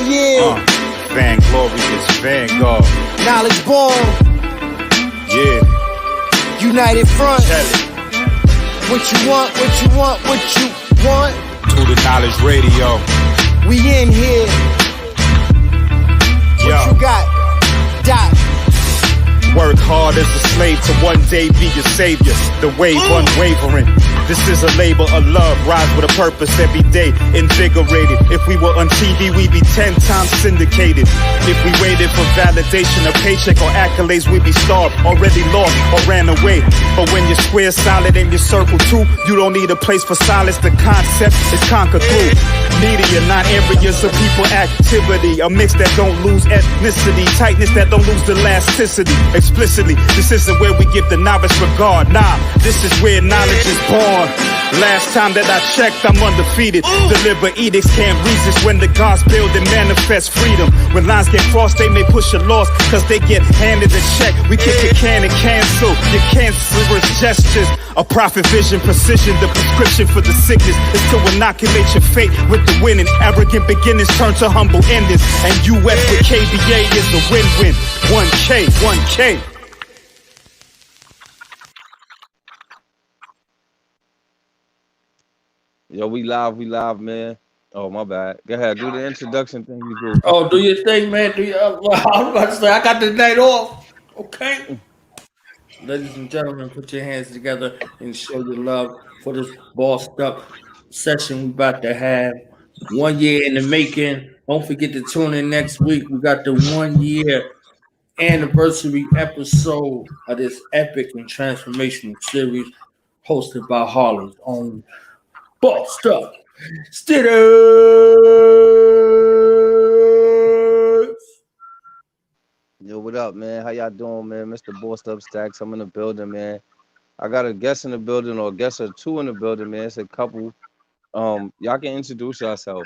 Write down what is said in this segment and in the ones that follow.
yeah. Vainglorious Vanguard. Knowledge born. Yeah. United Front. What you want, what you want, what you want. To the Knowledge Radio. We in here. What you got? Dot. Work hard as a slave to one day be your savior. The wave unwavering. This is a labor of love. Rise with a purpose every day. Invigorated. If we were on TV, we'd be 10 times syndicated. If we waited for validation, a paycheck or accolades, we'd be starved, already lost or ran away. But when you're square solid and you circle too, you don't need a place for silence. The concept is conquered through media, not areas of people activity. A mix that don't lose ethnicity, tightness that don't lose elasticity. Explicitly, this isn't where we give the novice regard. Nah, this is where knowledge is born. Last time that I checked, I'm undefeated. Deliver edicts, can't resist when the gods build and manifest freedom. When lines get crossed, they may push a loss, cause they get handed a check. We kick a can and cancel your cancerous gestures. A prophet vision, precision, the prescription for the sickness is to inoculate your fate with the winning. Arrogant beginnings turn to humble endings. And US with KBA is a win-win. 1K, 1K. Yo, we live, man. Oh, my bad. Go ahead, do the introduction thing you do. Oh, do your thing, man. Do your, I was about to say, I got the night off. Okay. Ladies and gentlemen, put your hands together and show your love for this bossed up session we about to have. 1 year in the making. Don't forget to tune in next week. We got the 1 year anniversary episode of this epic and transformational series hosted by Harlem's own BossedUp Staxx. Yo, what up, man? How y'all doing, man? Mr. BossedUp Staxx. I'm in the building, man. I got a guest in the building, or a guest or two in the building, man. It's a couple. Y'all can introduce yourself.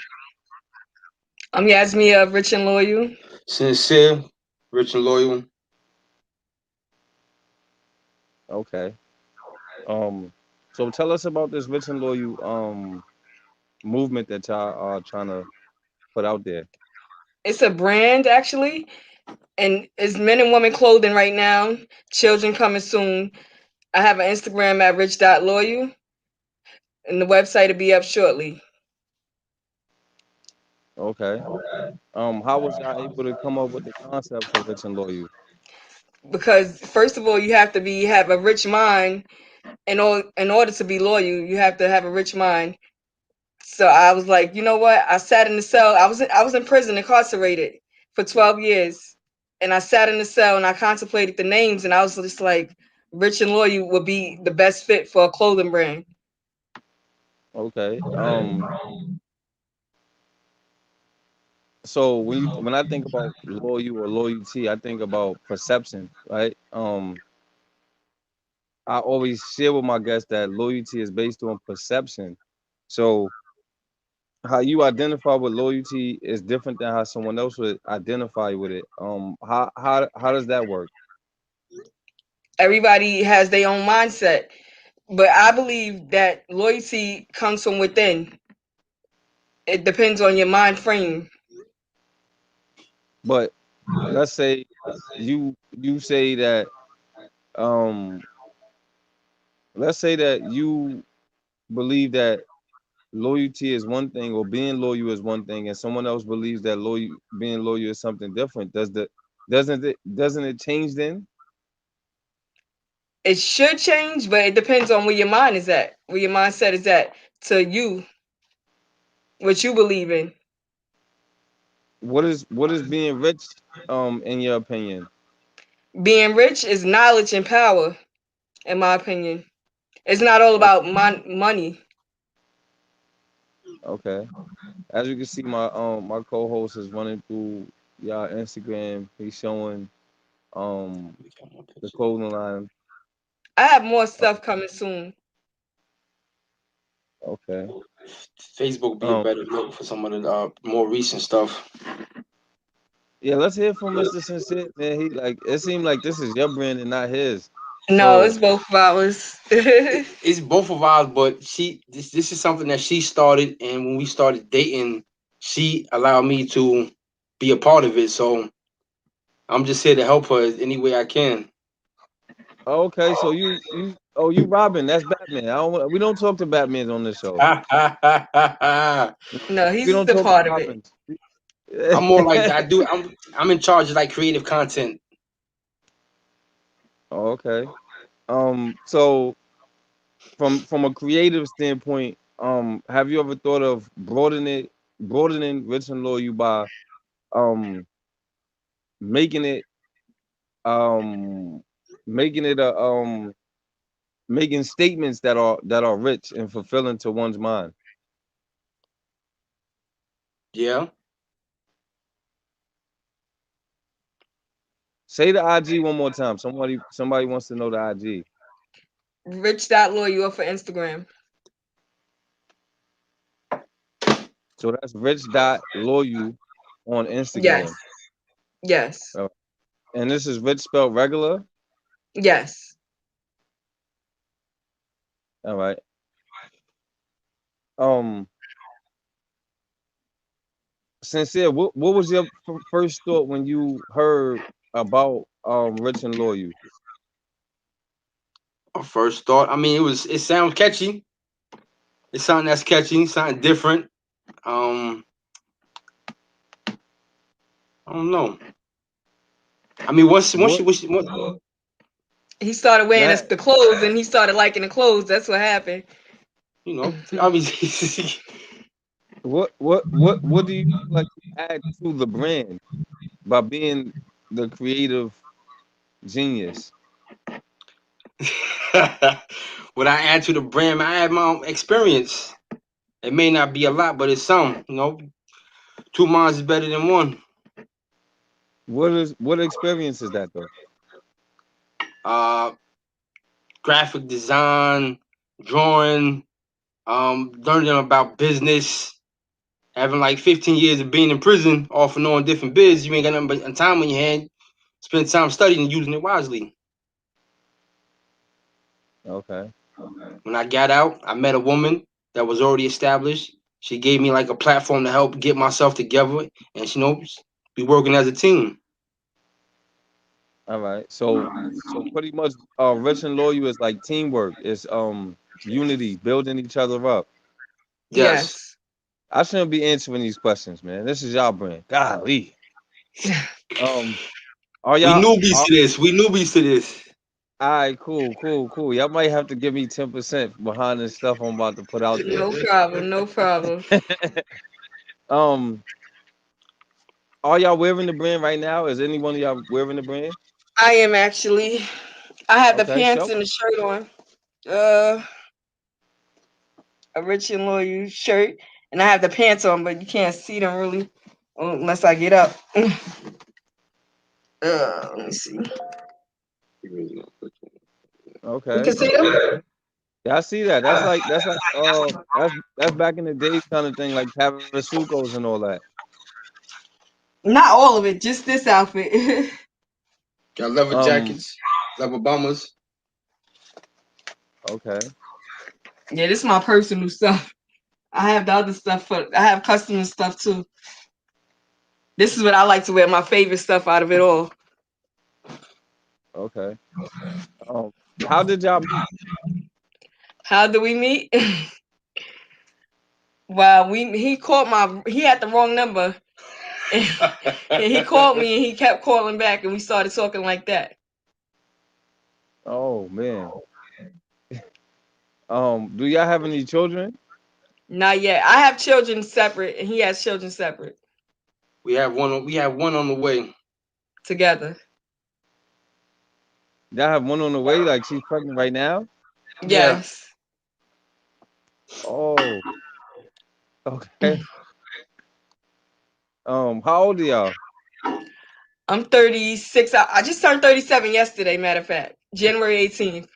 I'm Yasmia, Rich and Loyal. Sincere, Rich and Loyal. Okay. So tell us about this Rich and Loyal movement that y'all are trying to put out there. It's a brand, actually, and it's men and women clothing right now. Children coming soon. I have an Instagram at rich.loyal, and the website will be up shortly. Okay. How was y'all able to come up with the concept for Rich and Loyal? Because first of all, you have to have a rich mind. In order to be loyal, you have to have a rich mind. So I was like, you know what? I sat in the cell. I was in prison, incarcerated for 12 years, and I sat in the cell and I contemplated the names, and I was just like, Rich and Loyal would be the best fit for a clothing brand. Okay. So when I think about loyal or loyalty, I think about perception, right? I always share with my guests that loyalty is based on perception. So how you identify with loyalty is different than how someone else would identify with it. How does that work? Everybody has their own mindset, but I believe that loyalty comes from within. It depends on your mind frame. But let's say you say that let's say that you believe that loyalty is one thing, or being loyal is one thing, and someone else believes that being loyal is something different. Doesn't it change then? It should change, but it depends on where your mind is at, where your mindset is at to you, what you believe in. What is being rich, in your opinion? Being rich is knowledge and power, in my opinion. It's not all about money. Okay. As you can see, my co-host is running through y'all Instagram. He's showing the clothing line. I have more stuff coming soon. Okay. Facebook be a better look for some of the more recent stuff. Yeah, let's hear from Mr. Sincere, man. It seemed like this is your brand and not his. No, it's both of ours. It's both of ours, but this is something that she started, and when we started dating, she allowed me to be a part of it. So I'm just here to help her any way I can. Okay, so you Robin, that's Batman. We don't talk to Batman on this show. No, We he's don't the talk part to of it. Robins. I'm more like I'm in charge of like creative content. Oh, okay. So from a creative standpoint, have you ever thought of broadening Rich and Loyal by um making it um making it a making statements that are rich and fulfilling to one's mind? Yeah. Say the IG one more time. Somebody wants to know the IG. Rich.loyal for Instagram. So that's rich.loyal on Yes. Instagram. Yes. And this is Rich spelled regular. Yes. All right. Sincere, what was your first thought when you heard about Rich and Loyal? My first thought. I mean, it sounds catchy. It's something that's catchy, something different. I don't know. I mean, once he started wearing That the clothes and he started liking the clothes. That's what happened. you know, I mean, what do you feel like you add to the brand by being the creative genius? what I add to the brand, I add my own experience. It may not be a lot, but it's some. You know, two minds is better than one. What experience is that though? Uh, Graphic design, drawing, learning about business. Having like 15 years of being in prison, off and on different bids, you ain't got nothing but time on your hand. Spend time studying and using it wisely. Okay. When I got out, I met a woman that was already established. She gave me like a platform to help get myself together, and she knows we working as a team. All right. So pretty much Rich and Loyal is like teamwork. It's unity, building each other up. Yes, Yes. I shouldn't be answering these questions, man. This is y'all brand. Golly. Um, are we y'all newbies to this. We newbies to this. all right, cool. Y'all might have to give me 10% behind this stuff I'm about to put out there. No problem. No problem. um, are y'all wearing the brand right now? Is any one of y'all wearing the brand? I am actually. I have the Okay, pants show. and the shirt on. Uh, a Rich and Loyal shirt, and I have the pants on, but you can't see them really unless I get up. Let me see. You Okay. can see them. Yeah, I see that. That's back in the day kind of thing, like Parasucos and all that. Not all of it, just this outfit. Got leather Um, jackets, leather bombers. okay. Yeah, this is my personal stuff. I have the other stuff I have customer stuff too. This is what I like to wear, my favorite stuff out of it all. Okay. How did y'all meet? How do we meet? Well, he had the wrong number. And he called me and he kept calling back and we started talking like that. Oh man. Do y'all have any children? Not yet. I have children separate and he has children separate We have one. We have one on the way. together. Y'all have one on the way, like she's pregnant right now? Yeah. Yes. Oh, okay. How old are y'all? I'm 36. I just turned 37 yesterday, matter of fact. January 18th.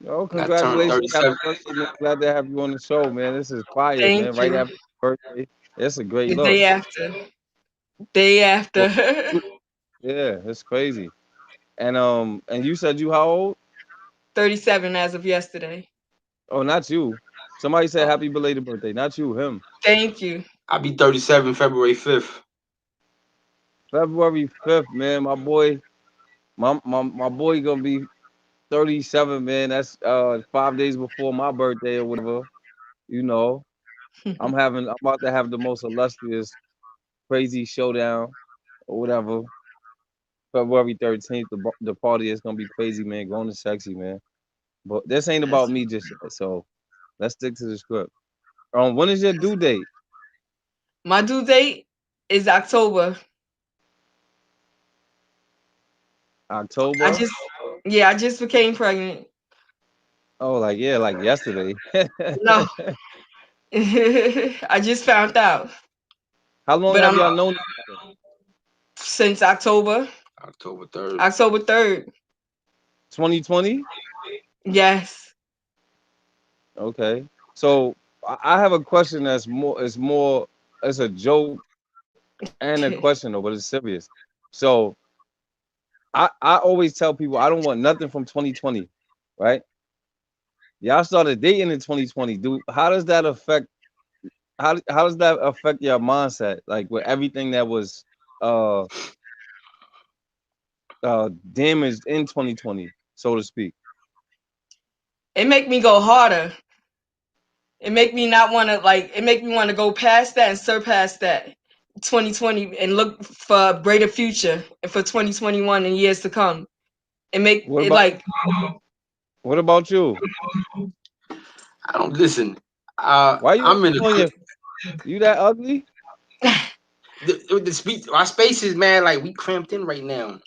Oh, I turned congratulations. Happy 37. birthday, man. Glad to have you on the show, man. This is fire, man. Thank Right you. after your birthday. It's a great The look. day after. Day Well, after. yeah, it's crazy. And you said you how old? 37 as of yesterday. Oh, not you. Somebody said happy belated birthday. Not you, him. Thank you. I'll be 37 February 5th. February 5th, man. My boy gonna be 37, man. That's 5 days before my birthday or whatever. You know, I'm about to have the most illustrious, crazy showdown or whatever. February 13th, the party is gonna be crazy, man. Going to sexy, man. But this ain't about me just yet, so let's stick to the script. When is your due date? My due date is October. I October? just, yeah, I just became pregnant. Oh, like yeah, like yesterday. No, I just found out, How long but have I'm y'all known each other? since October, October 3rd. October 3rd. 2020? Yes. Okay. So I have a question that's more it's a joke and a question though, but it's serious. So I always tell people I don't want nothing from 2020, right? Y'all started dating in 2020. How does that affect how does that affect your mindset? Like with everything that was uh damaged in 2020, so to speak. It make me go harder. It make me not want to like. It make me want to go past that and surpass that 2020 and look for a greater future and for 2021 and years to come. It make What it about like what about you? I don't listen. Why you I'm in a on good. your you that ugly? The speech, our spaces, man. Like we cramped in right now.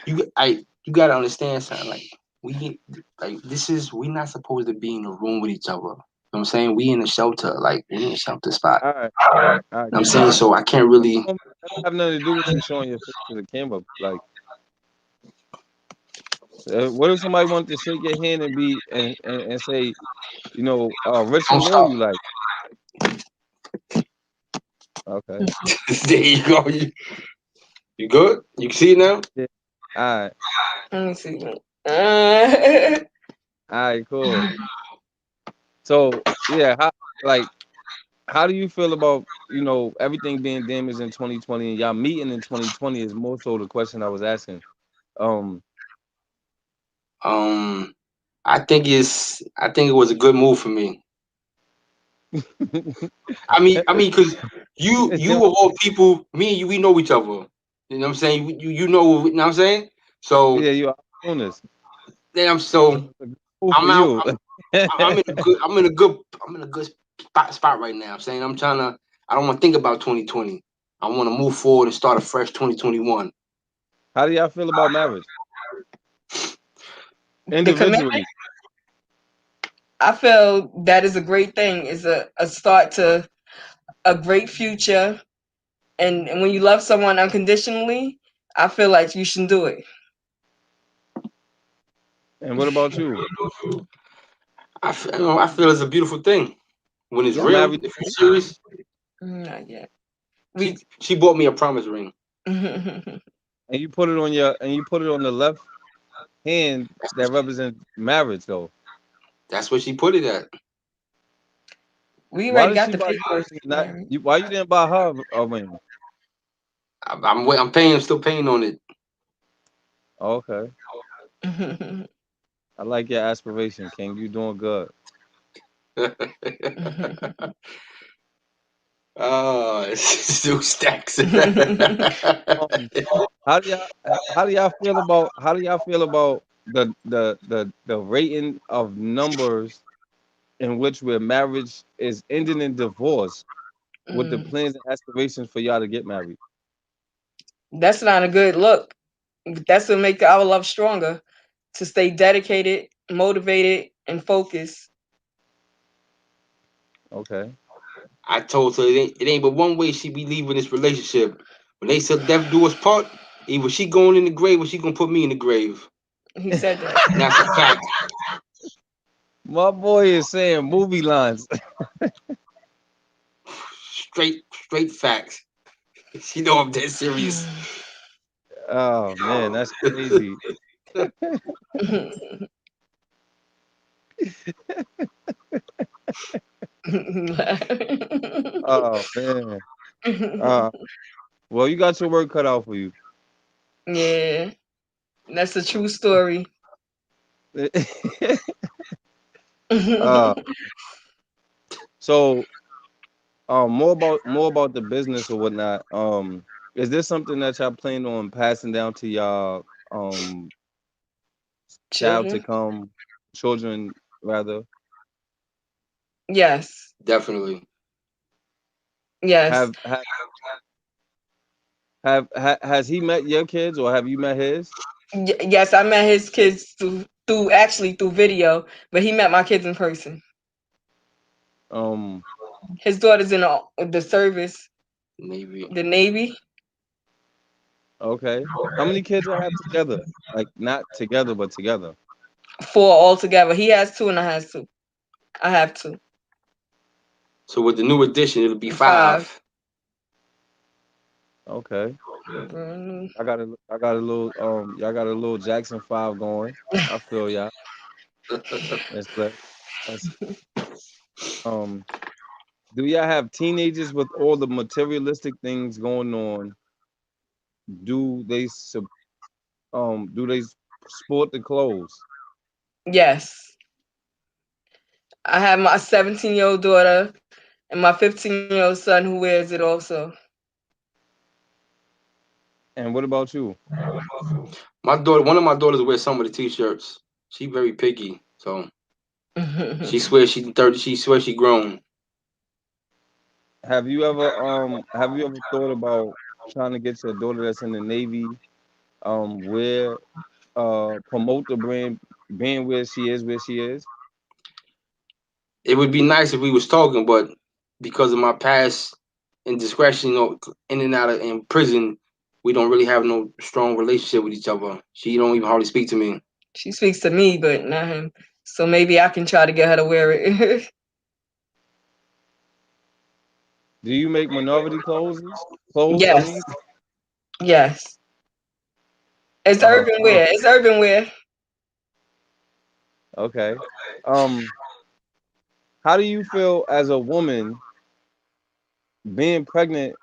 You gotta understand something. Like we, like this is we not supposed to be in a room with each other. You know what I'm saying? We in a shelter. Like we in a shelter spot. All right, all right, You know what I'm cool. saying? So I can't really. That don't have nothing to do with you showing your face to the camera. Like, what if somebody wanted to shake your hand and and say, rich Don't and stop. loyal, like, okay, There you go. You good? You can see it now? yeah, all right, let me see. all right, cool. So, yeah, how do you feel about everything being damaged in 2020 and y'all meeting in 2020 is more so the question I was asking. Um, Um, I think it was a good move for me. Because you of all people, me and you, we know each other. You know what I'm saying? You know what I'm saying? So yeah, you are doing this. then So it's a good move for I'm out. you. I'm in a good spot right now. I'm saying I don't want to think about 2020. I want to move forward and start a fresh 2021. How do y'all feel about marriage The commitment. individually? I feel that is a great thing. It's a start to a great future. And when you love someone unconditionally, I feel like you should do it. And what about you? I feel it's a beautiful thing when it's Y'all real. married If it's serious, Not yet. she bought me a promise ring. and you put it on the left hand that represents marriage though. That's where she put it at. We Why already did got she the buy you a paperwork ring to and get not married. you? Why you didn't buy her a ring? I'm paying. Still paying on it. Oh, okay, I like your aspiration, King. You doing good. Oh, it's still stacks. Um, how do y'all feel about the rating of numbers in which where marriage is ending in divorce with the Mm. plans and aspirations for y'all to get married? That's not a good look. That's what make our love stronger. To stay dedicated, motivated, and focused. Okay. I told her it ain't but one way she be leaving this relationship. When they said death do us part, either she going in the grave or she gonna put me in the grave. He said that. And that's a fact. My boy is saying movie lines. Straight facts. She know I'm dead serious. Oh man, that's crazy. Oh man. Uh Well, you got your work cut out for you. Yeah, that's a true story. uh, so more about the business or whatnot. Is this something that y'all plan on passing down to y'all child to Children. come, children rather? Yes. Definitely. Yes. Have has he met your kids or have you met his? Yes, I met his kids through video, but he met my kids in person. Um, His daughter's in the service, Maybe. the Navy. okay. How many kids y'all have together? Like not together, but together. Four altogether. He has two and I has two. I have two. So with the new addition, it'll be Five. 5. Okay. Mm. I got a little y'all got a little Jackson 5 going. I feel y'all. That's good. That's um do y'all have teenagers with all the materialistic things going on? Do they do they sport the clothes? Yes. I have my 17-year-old daughter and my 15-year-old son who wears it also. And what about you? My daughter, one of my daughters wears some of the t-shirts. She very picky, so she swears she's 30. She swears she grown. Have you ever thought about trying to get your daughter that's in the Navy where promote the brand being where she is? It would be nice if we was talking, but because of my past indiscretion, in and out of in prison, we don't really have no strong relationship with each other. She don't even hardly speak to me. She speaks to me, but not him. So maybe I can try to get her to wear it. Do you make minority clothes? Clothes, I Yes. mean. Yes. It's Uh, urban wear. It's urban wear. okay. Um, how do you feel as a woman being pregnant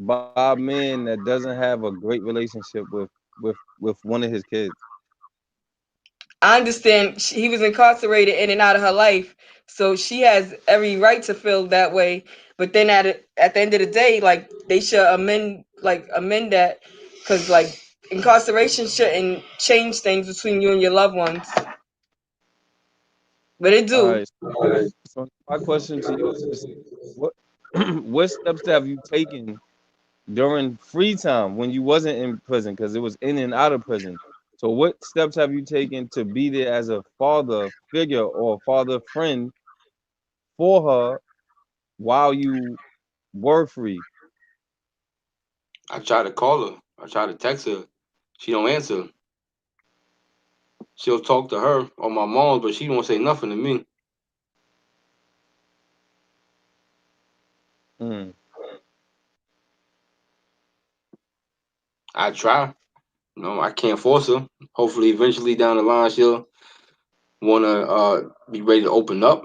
by a man that doesn't have a great relationship with one of his kids? I understand he was incarcerated in and out of her life, so she has every right to feel that way. But then at the end of the day, like they should amend that, because like incarceration shouldn't change things between you and your loved ones, but it All do. right. So my question to you is, what what steps have you taken during free time when you wasn't in prison? Because it was in and out of prison. So what steps have you taken to be there as a father figure or father friend for her while you were free? I try to call her. I try to text her. She don't answer. She'll talk to her or my mom, but she won't say nothing to me. Mm. I try. I can't force her. Hopefully, eventually down the line, she'll wanna be ready to open up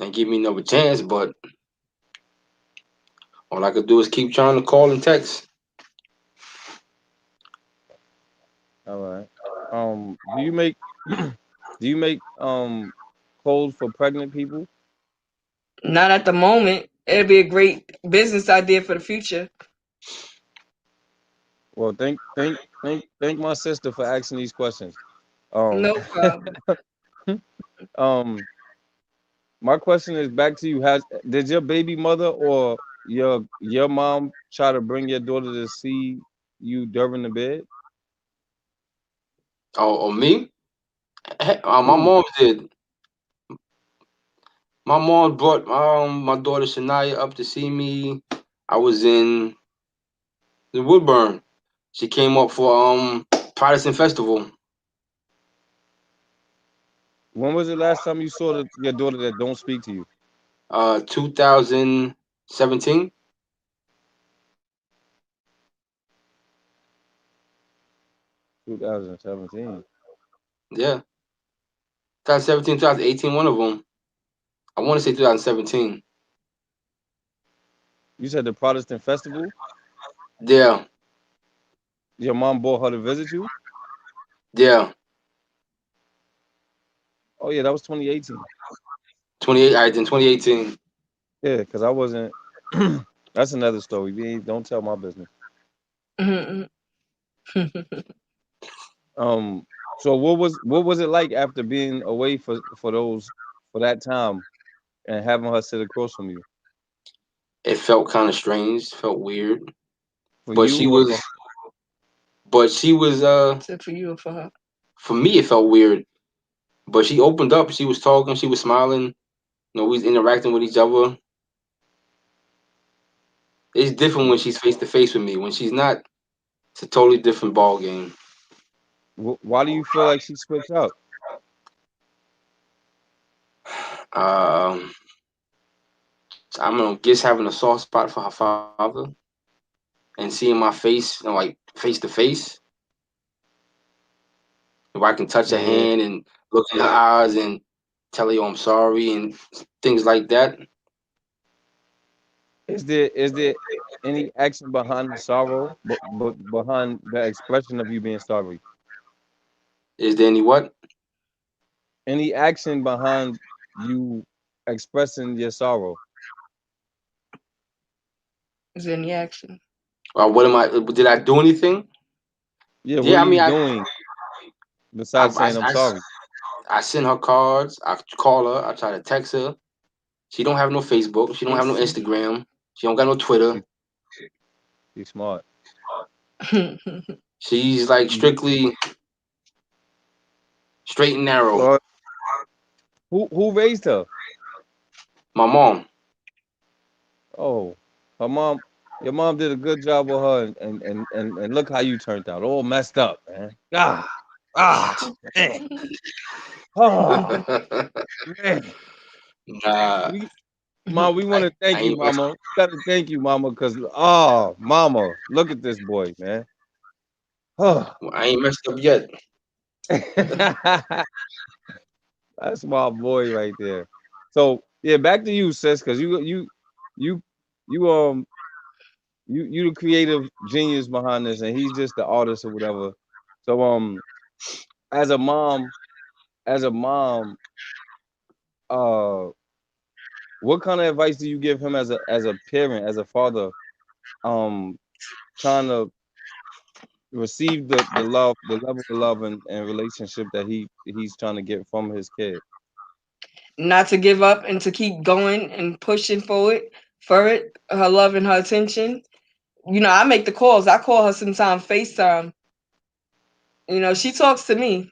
and give me another chance. But all I could do is keep trying to call and text. All right. Do you make do you make clothes for pregnant people? Not at the moment. It'd be a great business idea for the future. Well, thank my sister for asking these questions. Um, No problem. um, my question is back to you. Has did your baby mother or your mom try to bring your daughter to see you during the bed? Or me? My You. mom did. My mom brought my daughter Shania up to see me. I was in the Woodburn. She came up for Protestant Festival. When was the last time you saw your daughter that don't speak to you? 2017. 2017. Yeah. 2017, 2018, one of them. I want to say 2017. You said the Protestant festival? Yeah, Your mom brought her to visit you? yeah. Oh yeah, that was 2018. 28. I in 2018. Yeah, because I wasn't. That's another story. Don't tell my business. Mhm. Um. So what was it like after being away for that time and having her sit across from you? It felt kind of strange. Felt weird. For But you she or was. for But she was. Except for you or for her. For me, it felt weird. But she opened up. She was talking. She was smiling. We was interacting with each other. It's different her? when she's face to face with me. When she's not, it's a totally different ball game. Why do you feel like she switched up? Um, I'm gonna guess having a soft spot for her father and seeing my face, like face to face. If I can touch her Yeah. hand and look in her eyes and tell her, "Yo, I'm sorry," and things like that. Is there any action behind the sorrow, but behind the expression of you being sorry? Is there any what? Any action behind you expressing your sorrow? Is there any action? What am I? Did I do anything? Yeah, what Yeah, are I you mean, doing I, besides I, saying I'm I, sorry? I send her cards. I call her. I try to text her. She don't have no Facebook. She don't have no Listen. Instagram. She don't got no Twitter. She, she's smart. She's like You, strictly straight and narrow. uh, who raised her? My mom. Oh, her mom. Your mom did a good job with her, and look how you turned out, all messed up, man. Man. Oh man. Nah, We Mom, we want I, to I thank you, ain't mess. Mama. We gotta thank you, Mama, because Mama, look at this boy, man. Oh, I ain't messed up yet. that's my boy right there. So yeah, back to you, sis, because you you you the creative genius behind this, and he's just the artist or whatever. So as a mom, as a mom, uh, what kind of advice do you give him as a parent, as a father, um, trying to receive the level of love and relationship that he's trying to get from his kid? Not to give up and to keep going and pushing for it, her love and her attention. I make the calls. I call her sometimes FaceTime. She talks to me.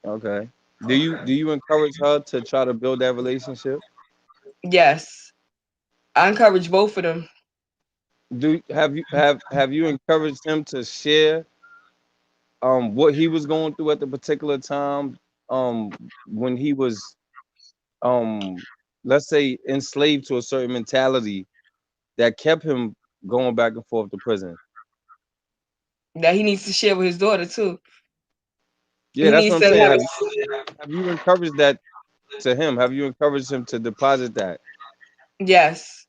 Okay. Do you encourage her to try to build that relationship? Yes. I encourage both of them. Do have you encouraged him to share what he was going through at the particular time when he was um let's say enslaved to a certain mentality that kept him going back and forth to prison? That he needs to share with his daughter too. Yeah, He that's what needs I'm to saying. let Have you encouraged that to him? Have you encouraged him to deposit that? Yes.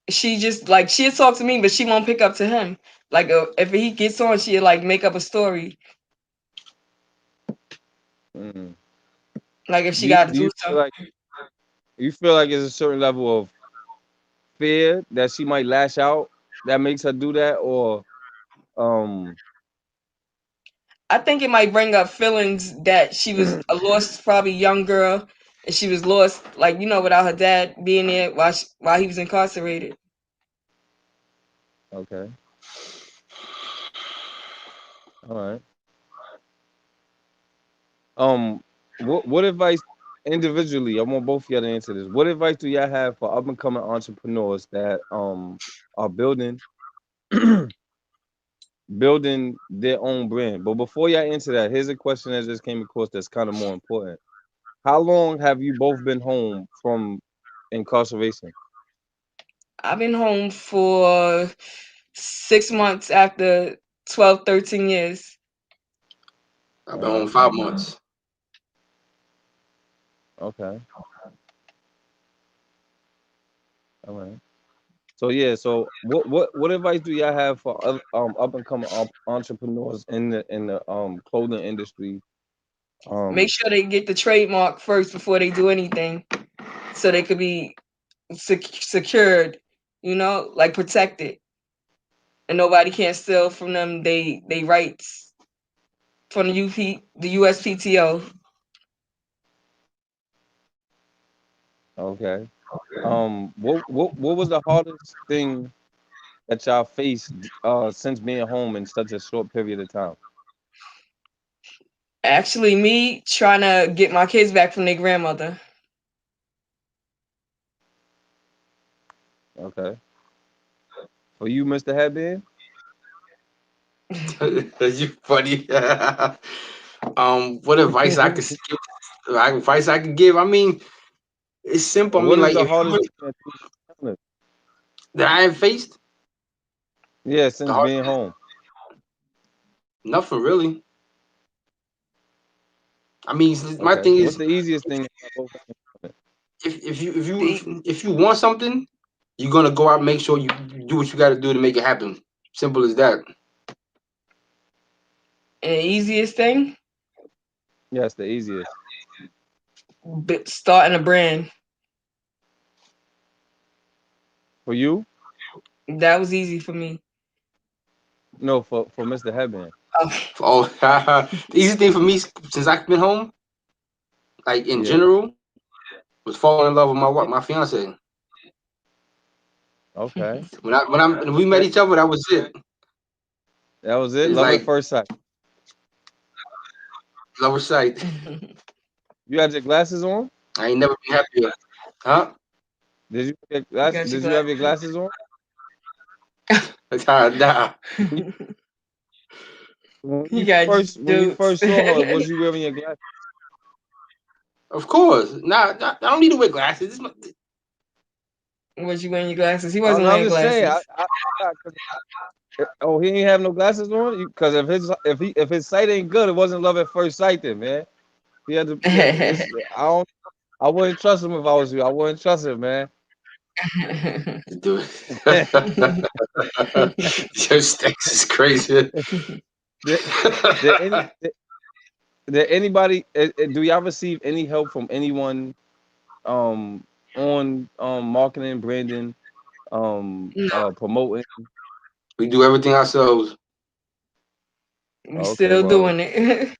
She just like she'll talk to me, but she won't pick up to him. Like if he gets on, she'll like make up a story. Mm. Like if she Do you, got to do do you feel something. like there's a certain level of fear that she might lash out that makes her do that, or um I think it might bring up feelings that she was a lost, probably young girl, and she was lost, like without her dad being there while he was incarcerated. okay, all right. Um, what advice individually? I want both of y'all to answer this. What advice do y'all have for up and coming entrepreneurs that are building their own brand? But before y'all answer that, here's a question that just came across that's kind of more important. How long have you both been home from incarceration? I've been home for 6 months after 12, 13 years. I've All been home right, 5 months. okay, all right. So yeah, so what advice do y'all have for up and coming entrepreneurs in the clothing industry? Make sure they get the trademark first before they do anything, so they could be secured, like protected, and nobody can't steal from them they rights from the USPTO. Okay. What was the hardest thing that y'all faced since being home in such a short period of time? Actually, me trying to get my kids back from their grandmother. Okay. For you, Mr. Headband? You funny. What advice I could give? Advice I could give? I mean, it's simple. I What mean, is like the if you hardest really, thing that you encountered? that I have faced, Yeah, the since hard being home. nothing really. I mean, my Okay. thing What's is, the easiest thing that y'all both encountered? if you want something, you're gonna go out and make sure you do what you got to do to make it happen. Simple as that. And the easiest thing, Yes, the easiest. starting a brand. For you? That was easy for me. No, for Mr. Headband. Oh, Oh, the easy thing for me since I've been home, like in Yeah. general, was falling in love with my fiance. Okay. When we met Okay. each other, that was it. That was it. It's Love at like first sight. love at sight. You had your glasses on? I ain't never been happier, huh? Did you get you glass? got your Did you have your glasses on? Nah, you got When you jokes. first saw her, was you wearing your glasses? of course. Nah, I don't need to wear glasses. Was you wearing your glasses? He Oh wasn't no, I'm wearing just saying. glasses. Oh, he ain't have no glasses on. Because if his sight ain't good, it wasn't love at first sight, then man. He had to. I wouldn't trust him if I was you. I wouldn't trust him, man. Dude. Your Staxx is crazy. did, did any did anybody do y'all receive any help from anyone um on marketing, branding, promoting? We do everything ourselves. We Okay, still doing it.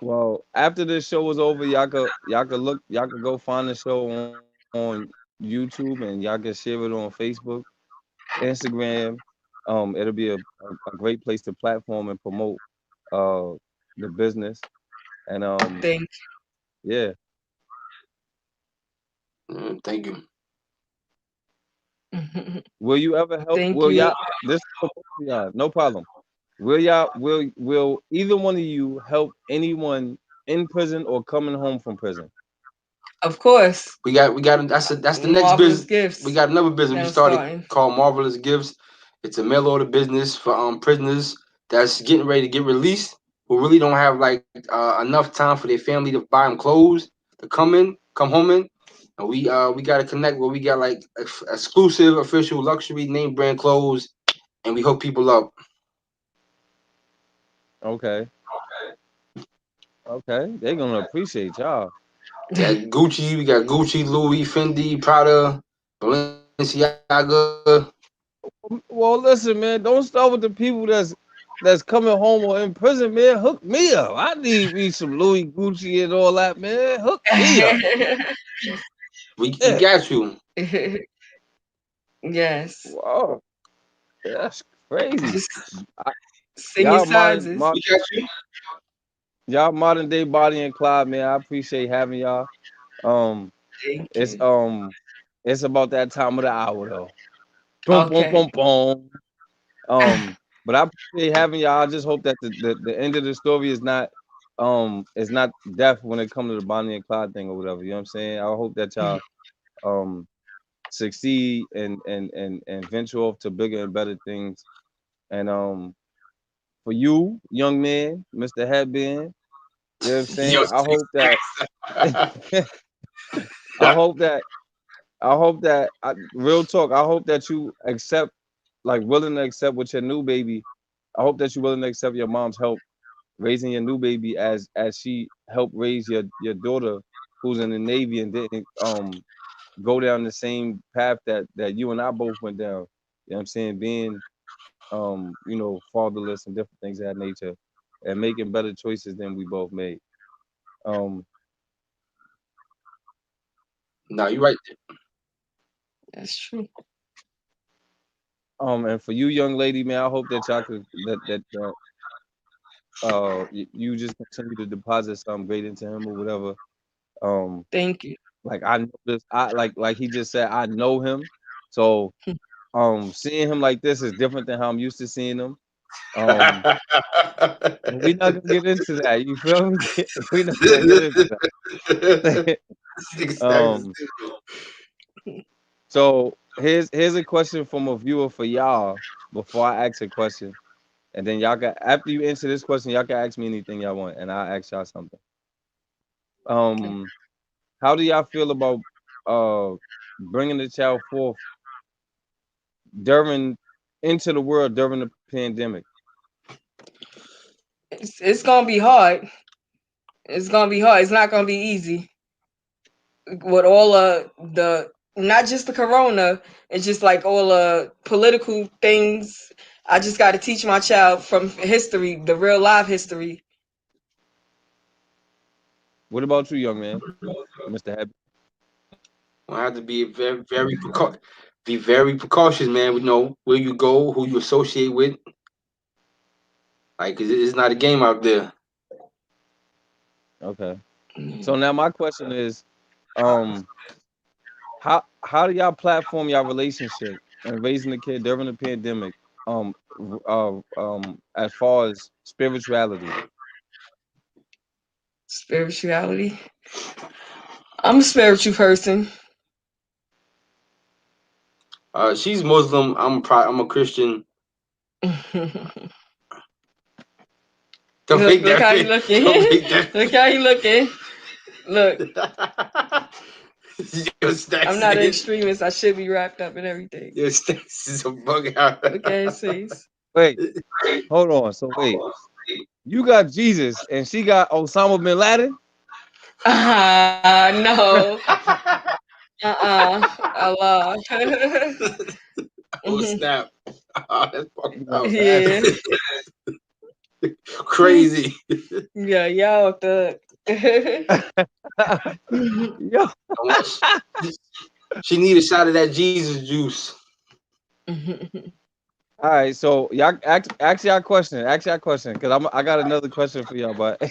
well, after this show is over, y'all could go find the show on YouTube and y'all can share it on Facebook, Instagram. It'll be a great place to platform and promote uh the business. And Thank yeah. Thank you. Will you ever help? Thank Will you. y'all this is for both of y'all, no problem. Will either one of you help anyone in prison or coming home from prison? Of course. We got that's the next Marvelous business. We gifts got another business that we I'm started starting. called Marvelous Gifts. It's a mail order business for prisoners that's getting ready to get released who really don't have like enough time for their family to buy them clothes to come home in. And we got to connect where we got like exclusive, official, luxury, name brand clothes, and we hook people up. Okay. Okay. They're gonna appreciate y'all. We got Gucci, Louis, Fendi, Prada, Balenciaga. Well, listen, man, don't start with the people that's coming home or in prison, man. Hook me up. I need me some Louis Gucci and all that, man. Hook me up. We Yeah. got you. Yes. Wow. That's crazy. Just I- send your Y'all sizes. We got you. y'all modern day Body and Clyde, man. I appreciate having y'all. Um, Thank it's you. um, it's about that time of the hour though. Boom, boom, Okay. boom, boom. But I appreciate having y'all. I just hope that the end of the story is not death when it comes to the Bonnie and Clyde thing or whatever. You know what I'm saying? I hope that y'all um succeed and venture off to bigger and better things. And for you, young man, Mr. Headband, you know what I'm saying? Yo, I hope that I hope that I hope that real talk. I hope that you accept, like, willing to accept with your new baby. I hope that you're willing to accept your mom's help raising your new baby as she helped raise your daughter who's in the Navy and didn't go down the same path that you and I both went down. You know what I'm saying? Being fatherless and different things of that nature and making better choices than we both made. Um No, you're right. That's true. and for you young lady, man, I hope that y'all could you just continue to deposit something great into him or whatever. Um Thank you. like I know this, I like he just said, I know him. So seeing him like this is different than how I'm used to seeing him. Um but we not gonna get into that. You feel me? We not gonna get into that. um so here's a question from a viewer for y'all before I ask a question. And then y'all got, after you answer this question, y'all can ask me anything y'all want and I'll ask y'all something. Um how do y'all feel about uh bringing the child forth during into the world during the pandemic? It's gonna be hard. It's gonna be hard. It's not gonna be easy with all the not just the corona. It's just like all political things. I just got to teach my child from history, the real live history. What about you, young man, Mr. Happy? I have to be be very precautious, man. We know where you go, who you associate with. Like, 'cause it's not a game out there. Okay. So now my question is, um, how do y'all platform y'all relationship and raising the kid during the pandemic? As far as spirituality. Spirituality. I'm a spiritual person. She's Muslim. I'm a Christian. Don't Look, make look that how you face. looking. Don't make that. Look how you looking. Look, Your Stacks I'm not an is extremist. I should be wrapped up in everything. your Stacks is a bug out. Look at his face. Wait, hold on. So wait, you got Jesus and she got Osama bin Laden? No. Allah. Oh snap! Oh, that's fucked No, up. Yeah. Crazy. Yeah, y'all the Yo. She need a shot of that Jesus juice. All right, so y'all ask y'all question. Ask y'all question, cause I got another question for y'all, but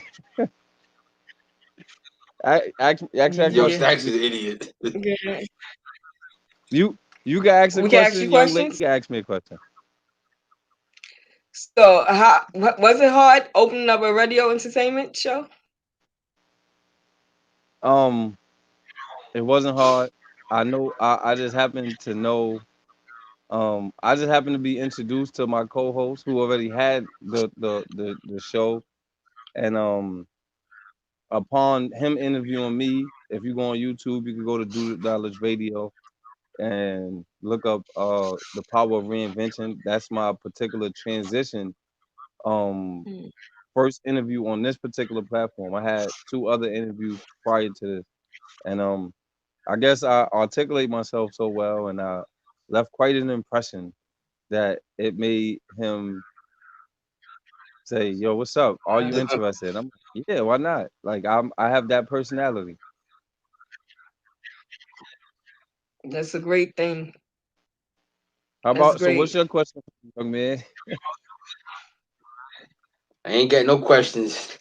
ask that Yo, Yeah. question. Stacks is an idiot. Yeah. You can ask a We can ask you question, young lady. You questions. can ask me a question. So, how was it hard opening up a radio entertainment show? Um, it wasn't hard. I know. I just happened to know. I just happened to be introduced to my co-host who already had the show, and upon him interviewing me, if you go on YouTube, you can go to Do the Knowledge Radio and look up the power of reinvention. That's my particular transition. Mm. First interview on this particular platform. I had two other interviews prior to this, and I guess I articulate myself so well, and I left quite an impression that it made him say, "Yo, what's up? Are you interested?" I'm like, "Yeah, why not? Like, I have that personality." That's a great thing. How That's about, so what's great. your question, young man? I ain't got no questions.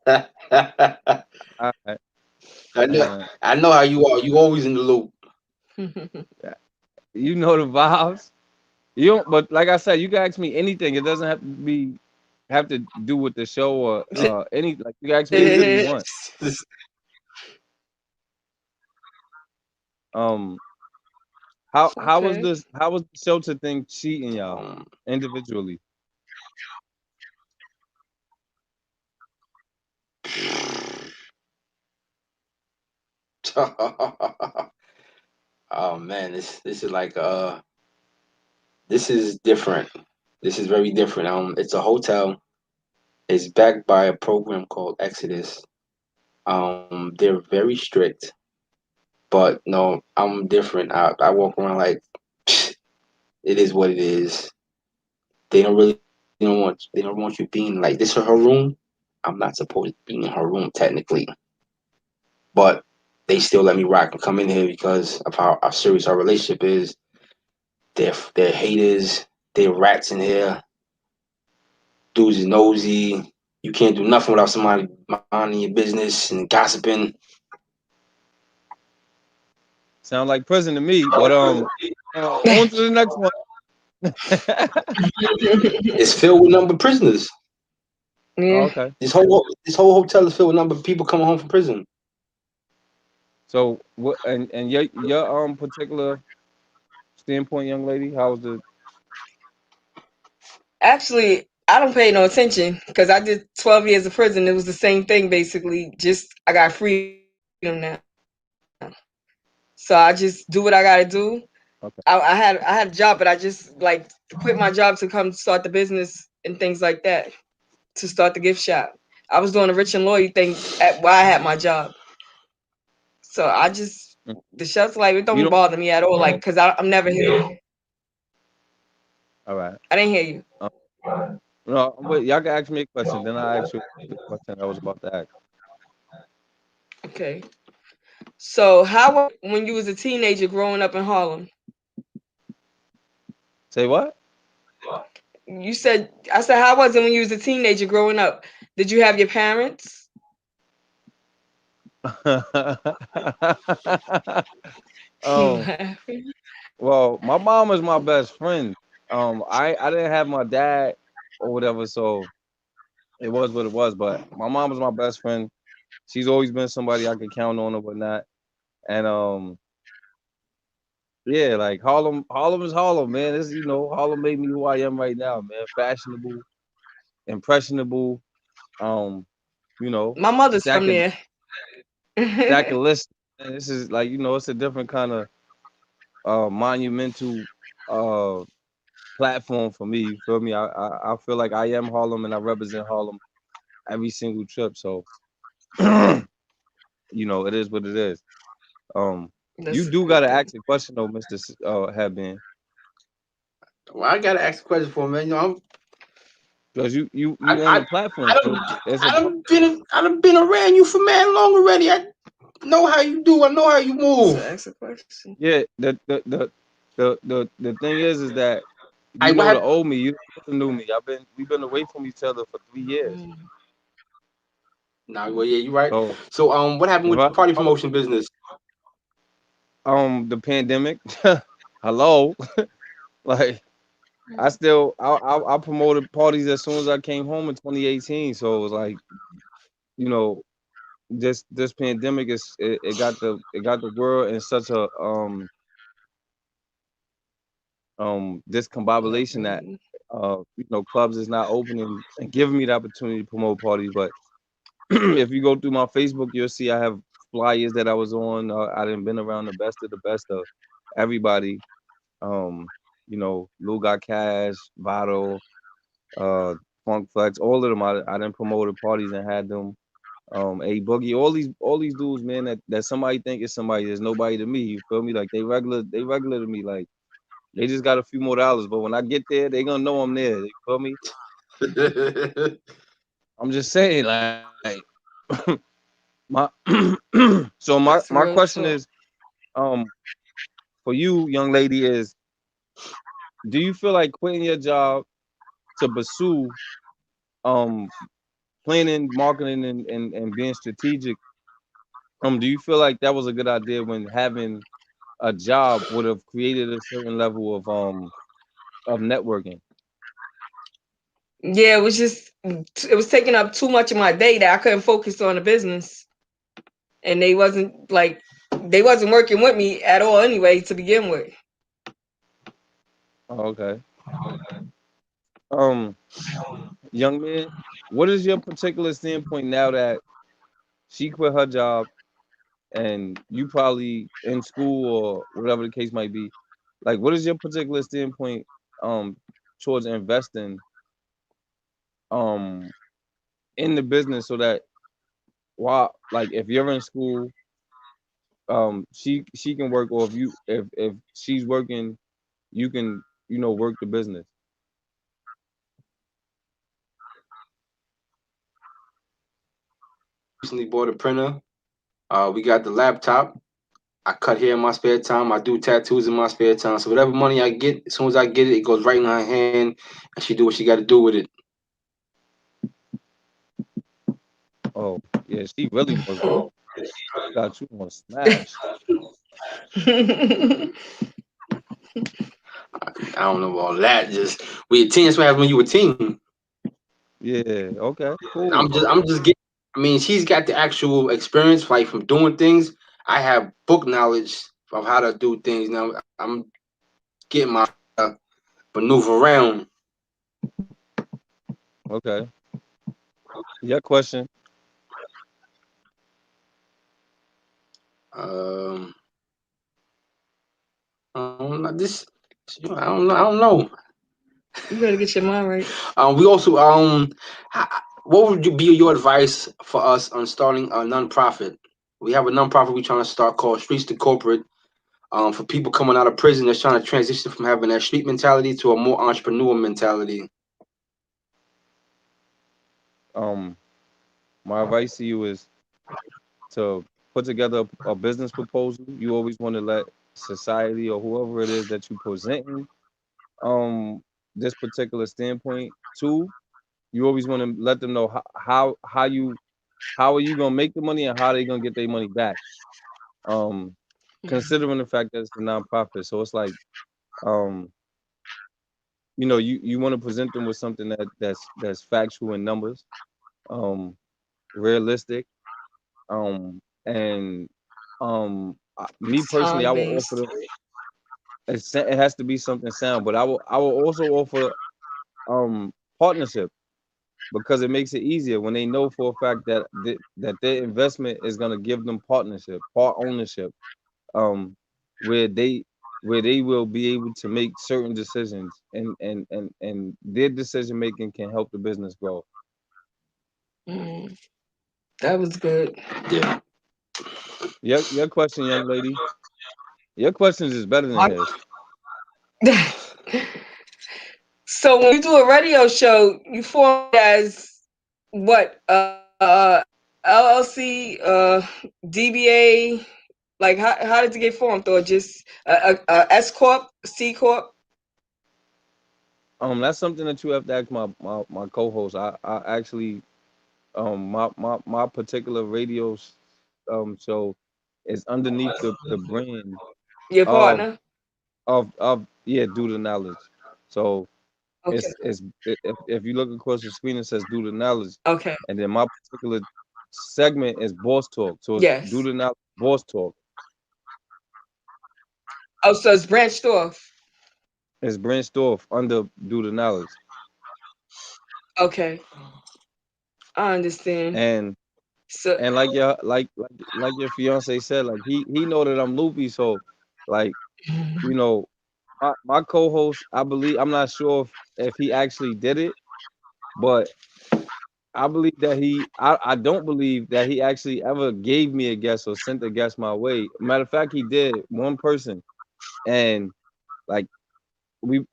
I All right, know. uh, I know how you are. You always in the loop. you know the vibes. You don't, but like I said, you can ask me anything. It doesn't have to do with the show or any. Like, you can ask me anything you want. Um, how was Okay. this? How was the shelter thing cheating y'all Um, individually? Oh man, this is like this is different. This is very different. It's a hotel. It's backed by a program called Exodus. They're very strict, but no, I'm different. I walk around like it is what it is. They don't want you being like this in her room. I'm not supposed to be in her room technically, but they still let me rock and come in here because of how serious our relationship is. They're haters. They're rats in here. Dudes is nosy. You can't do nothing without somebody minding your business and gossiping. Sound like prison to me. But on to the next one. It's filled with number of prisoners. Oh, Yeah. okay. This whole hotel is filled with number of people coming home from prison. So what and your particular standpoint, young lady, how's the Actually, I don't pay no attention because I did 12 years of prison. It was the same thing basically. Just I got freedom now. So I just do what I gotta do. I had a job, but I just like quit my job to come start the business and things like that to start the gift shop. I was doing a rich and loyal thing while I had my job. So I just the shelter life it you don't don't bother me at all. Like because I'm never here. all right. I didn't hear you. Um, no, wait, y'all can ask me a question, then I ask you the question I was about to ask. Okay. So how was it when you was a teenager growing up in Harlem? Say what? You said I said how was it when you was a teenager growing up? Did you have your parents? You um, laughing? well, my mom is my best friend. I didn't have my dad or whatever, so it was what it was. But my mom was my best friend. She's always been somebody I could count on or whatnot. And yeah, like Harlem is Harlem, man. This Harlem made me who I am right now, man. Fashionable, impressionable, um, My mother's from stacking there. stacking lists. And this is like, it's a different kind of monumental uh platform for me. You feel me? I feel like I am Harlem and I represent Harlem every single trip. So it is what it is. Um, you That's a do good gotta thing. ask a question though, Mister Headband, Well, I gotta ask a question for man. because I, you on I, the platform, I so done, it's a I done been around you for man long already. I know how you do. I know how you So move. ask a question. yeah. The thing is that I what the happened? old me, you never knew me. We've been away from each other for 3 years. Mm. Nah, well, yeah, you're right. So So, what happened if with I the party promotion business? the pandemic, hello, like I promoted parties as soon as I came home in 2018. So it was like you know this pandemic it got the world in such a discombobulation that Mhm. clubs is not opening and giving me the opportunity to promote parties. But if you go through my Facebook, you'll see I have flyers that I was on. I done been around the best of everybody. Um, Lou Got Cash, Vado, uh, Funk Flex, all of them. I done promoted parties and had them. A Boogie, all these dudes, man, that somebody think is somebody. There's nobody to me. You feel me? Like they regular to me. Like they just got a few more dollars, but when I get there, they gonna know I'm there. You feel me? I'm just saying, like my so my That's real question is, talk. um, for you, young lady, is do you feel like quitting your job to pursue um planning, marketing, and being strategic? Do you feel like that was a good idea when having a job would have created a certain level of networking? Yeah, it was taking up too much of my day that I couldn't focus on the business. And they wasn't working with me at all anyway to begin with. Oh, okay. Um, young man, what is your particular standpoint now that she quit her job and you probably in school or whatever the case might be. Like, what is your particular standpoint um towards investing um in the business so that while like if you're in school, she can work, or if she's working, you can work the business. Recently bought a printer. We got the laptop. I cut hair in my spare time. I do tattoos in my spare time. So whatever money I get, as soon as I get it, it goes right in her hand, and she do what she got to do with it. Oh yeah, she really must got you on smash. I don't know all that. Just we a team. That's what happens when you a team. Yeah, okay, cool. I'm just getting. I mean, she's got the actual experience, like from doing things. I have book knowledge of how to do things. Now I'm getting my maneuver around. Okay. Your question. Um, I don't know this. I don't know. I don't know. You better get your mind right. We also what would you be your advice for us on starting a nonprofit? We have a nonprofit we're trying to start called Streets to Corporate. For people coming out of prison that's trying to transition from having that street mentality to a more entrepreneur mentality. Um, my advice to you is to put together a business proposal. You always want to let society or whoever it is that you presenting this particular standpoint to. You always want to let them know how are you gonna make the money and how they gonna get their money back. Um, Considering the fact that it's a nonprofit, so it's like um, you want to present them with something that's factual in numbers, um, realistic, and me personally, I Time will offer based. them. It has to be something sound, but I will also offer partnership because it makes it easier when they know for a fact that their investment is going to give them partnership, part ownership, um, where they will be able to make certain decisions, and their decision making can help the business grow. Mm, that was good. Yeah. Your question, young lady. Your questions is better than his. So when you do a radio show, you form as what? LLC, DBA. Like how did it get formed? Or just S corp, C corp? That's something that you have to ask my co-host. I actually my particular show is underneath the brand Your of partner? yeah, due to knowledge. So Okay. if you look across the screen, it says due to knowledge, Okay. and then my particular segment is boss talk. So it's due Yes. to knowledge, boss talk. Oh, so it's branched off. It's branched off under due to knowledge, Okay, I understand. and So like your fiance said, like he know that I'm loopy, so like you know my co-host, I believe, I'm not sure if he actually did it, but I believe that I don't believe that he actually ever gave me a guess or sent a guess my way. Matter of fact, he did, one person. And like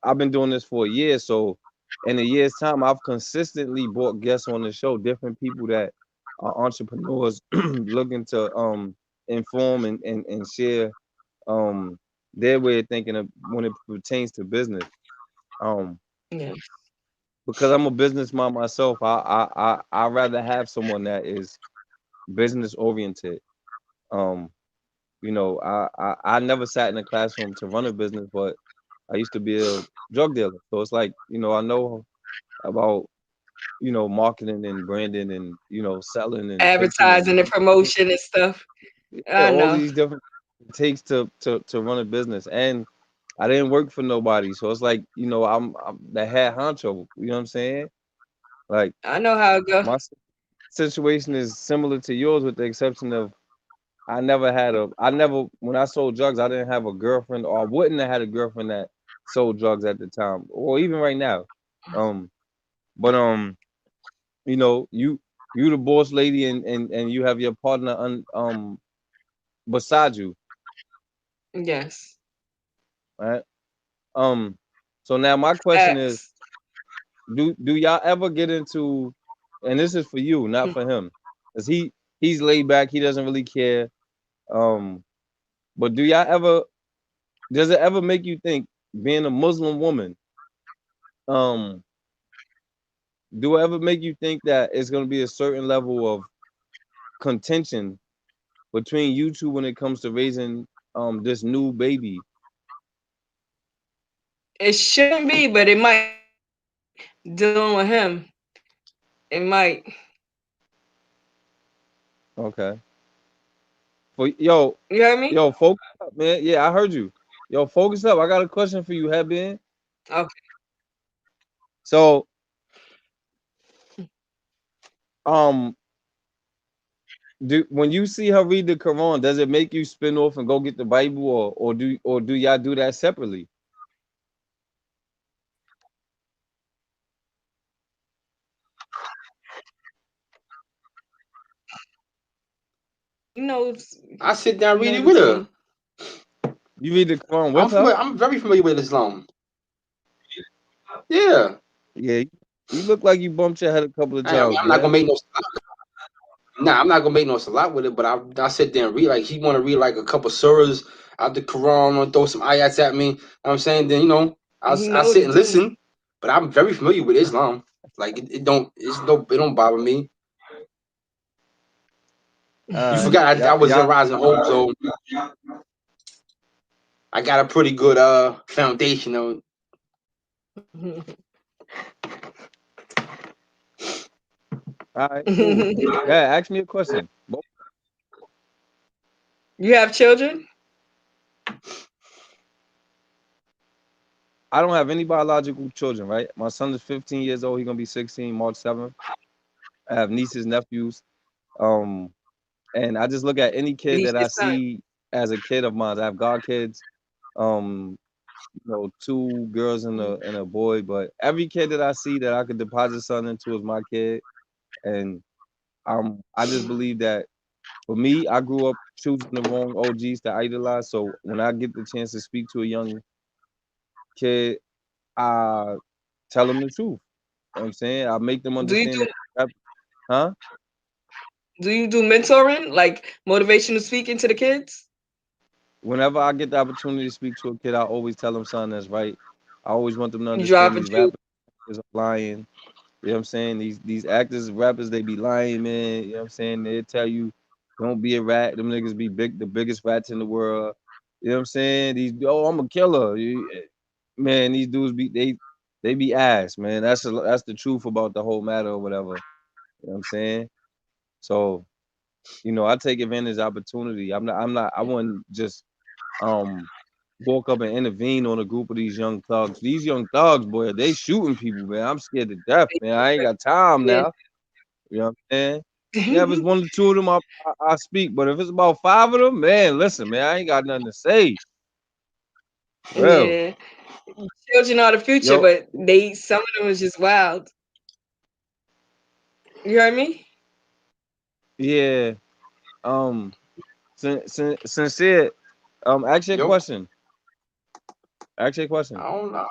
I've been doing this for a year, so in a year's time, I've consistently brought guests on the show, different people that are entrepreneurs looking to inform and share um their way of thinking of when it pertains to business. Um, yeah, because I'm a businessman myself, I rather have someone that is business oriented. Um, I never sat in a classroom to run a business, but I used to be a drug dealer. So it's like, I know about, marketing and branding and, selling and pitching and advertising and promotion and stuff. yeah, I all know. these different it takes to run a business. And I didn't work for nobody. So it's like, I'm the head honcho, you know what I'm saying? Like I know how it go. my situation is similar to yours with the exception of I never had a. I never when I sold drugs, I didn't have a girlfriend, or I wouldn't have had a girlfriend that sold drugs at the time, or even right now. Um, but you know, you the boss lady, and you have your partner beside you, Yes. right? Um, so now my question is, Facts. do y'all ever get into, and this is for you, not for him, cause he's laid back, he doesn't really care. Um, but do y'all ever, does it ever make you think, being a Muslim woman, um, do it ever make you think that it's gonna be a certain level of contention between you two when it comes to raising this new baby? It shouldn't be, but it might. Dealing with him, it might. Okay. For yo, You heard me? focus up, man. Yeah, I heard you. Yo, focus up. I got a question for you, Headband. Okay. So, um, do when you see her read the Quran, does it make you spin off and go get the Bible, or do y'all do that separately? He knows. I sit down He read know it the with her. thing. You read the Quran with her? I'm very familiar with Islam. Yeah. Yeah, you look like you bumped your head a couple of I mean, times, I'm not gonna man. make no. Nah, I'm not gonna make no salat with it, but I sit there and read. Like he want to read like a couple surahs out the Quran or throw some ayats at me. You know what I'm saying? Then He I know sit the and thing. listen. But I'm very familiar with Islam. Like it don't bother me. All You right, forgot I was in y'all. Rising Hope, so I got a pretty good foundation on. All right, cool. Yeah, ask me a question. You have children? I don't have any biological children, right? My son is 15 years old. He's gonna be 16 March 7th. I have nieces, nephews. Um, and I just look at any kid He's that your I son. see as a kid of mine. I have god kids, um, two girls and a boy. But every kid that I see that I could deposit something into is my kid. And I just believe that for me, I grew up choosing the wrong OGs to idolize. So when I get the chance to speak to a young kid, I tell them the truth. You know what I'm saying? I make them Do you understand do that, huh? do you do mentoring, like motivational speaking to the kids? Whenever I get the opportunity to speak to a kid, I always tell them something that's right. I always want them to You understand drive a these Jew. rappers are lying. You know what I'm saying? These actors, rappers, they be lying, man. You know what I'm saying? They tell you, don't be a rat. Them niggas be the biggest rats in the world. You know what I'm saying? I'm a killer. Man, these dudes they be ass, man. That's the truth about the whole matter or whatever. You know what I'm saying? So, I take advantage of opportunity. I wouldn't just um walk up and intervene on a group of these young thugs. These young thugs, boy, they shooting people, man. I'm scared to death, man. I ain't got time Yeah. now. You know what I'm saying? Yeah, if it's one or two of them, I speak. But if it's about five of them, man, listen, man, I ain't got nothing to say. Well, Yeah. Children are the future, yo, but some of them is just wild. You heard me? yeah. Um, sincere. Ask your Yo, question. Ask your question. I don't know.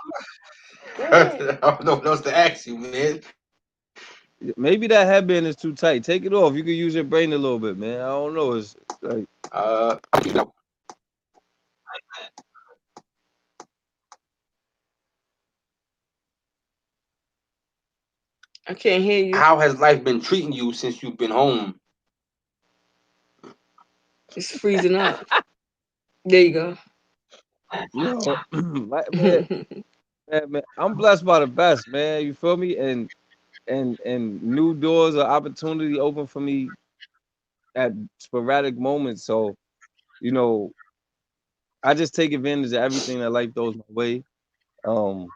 Go I ahead. don't know what else to ask you, man. Maybe that headband is too tight. Take it off. You can use your brain a little bit, man. I don't know. It's like, You know, I can't hear you. how has life been treating you since you've been home? It's freezing up. There you go. like, man, I'm blessed by the best, man. You feel me? And new doors of opportunity open for me at sporadic moments. So, you know, I just take advantage of everything that life throws my way. Um,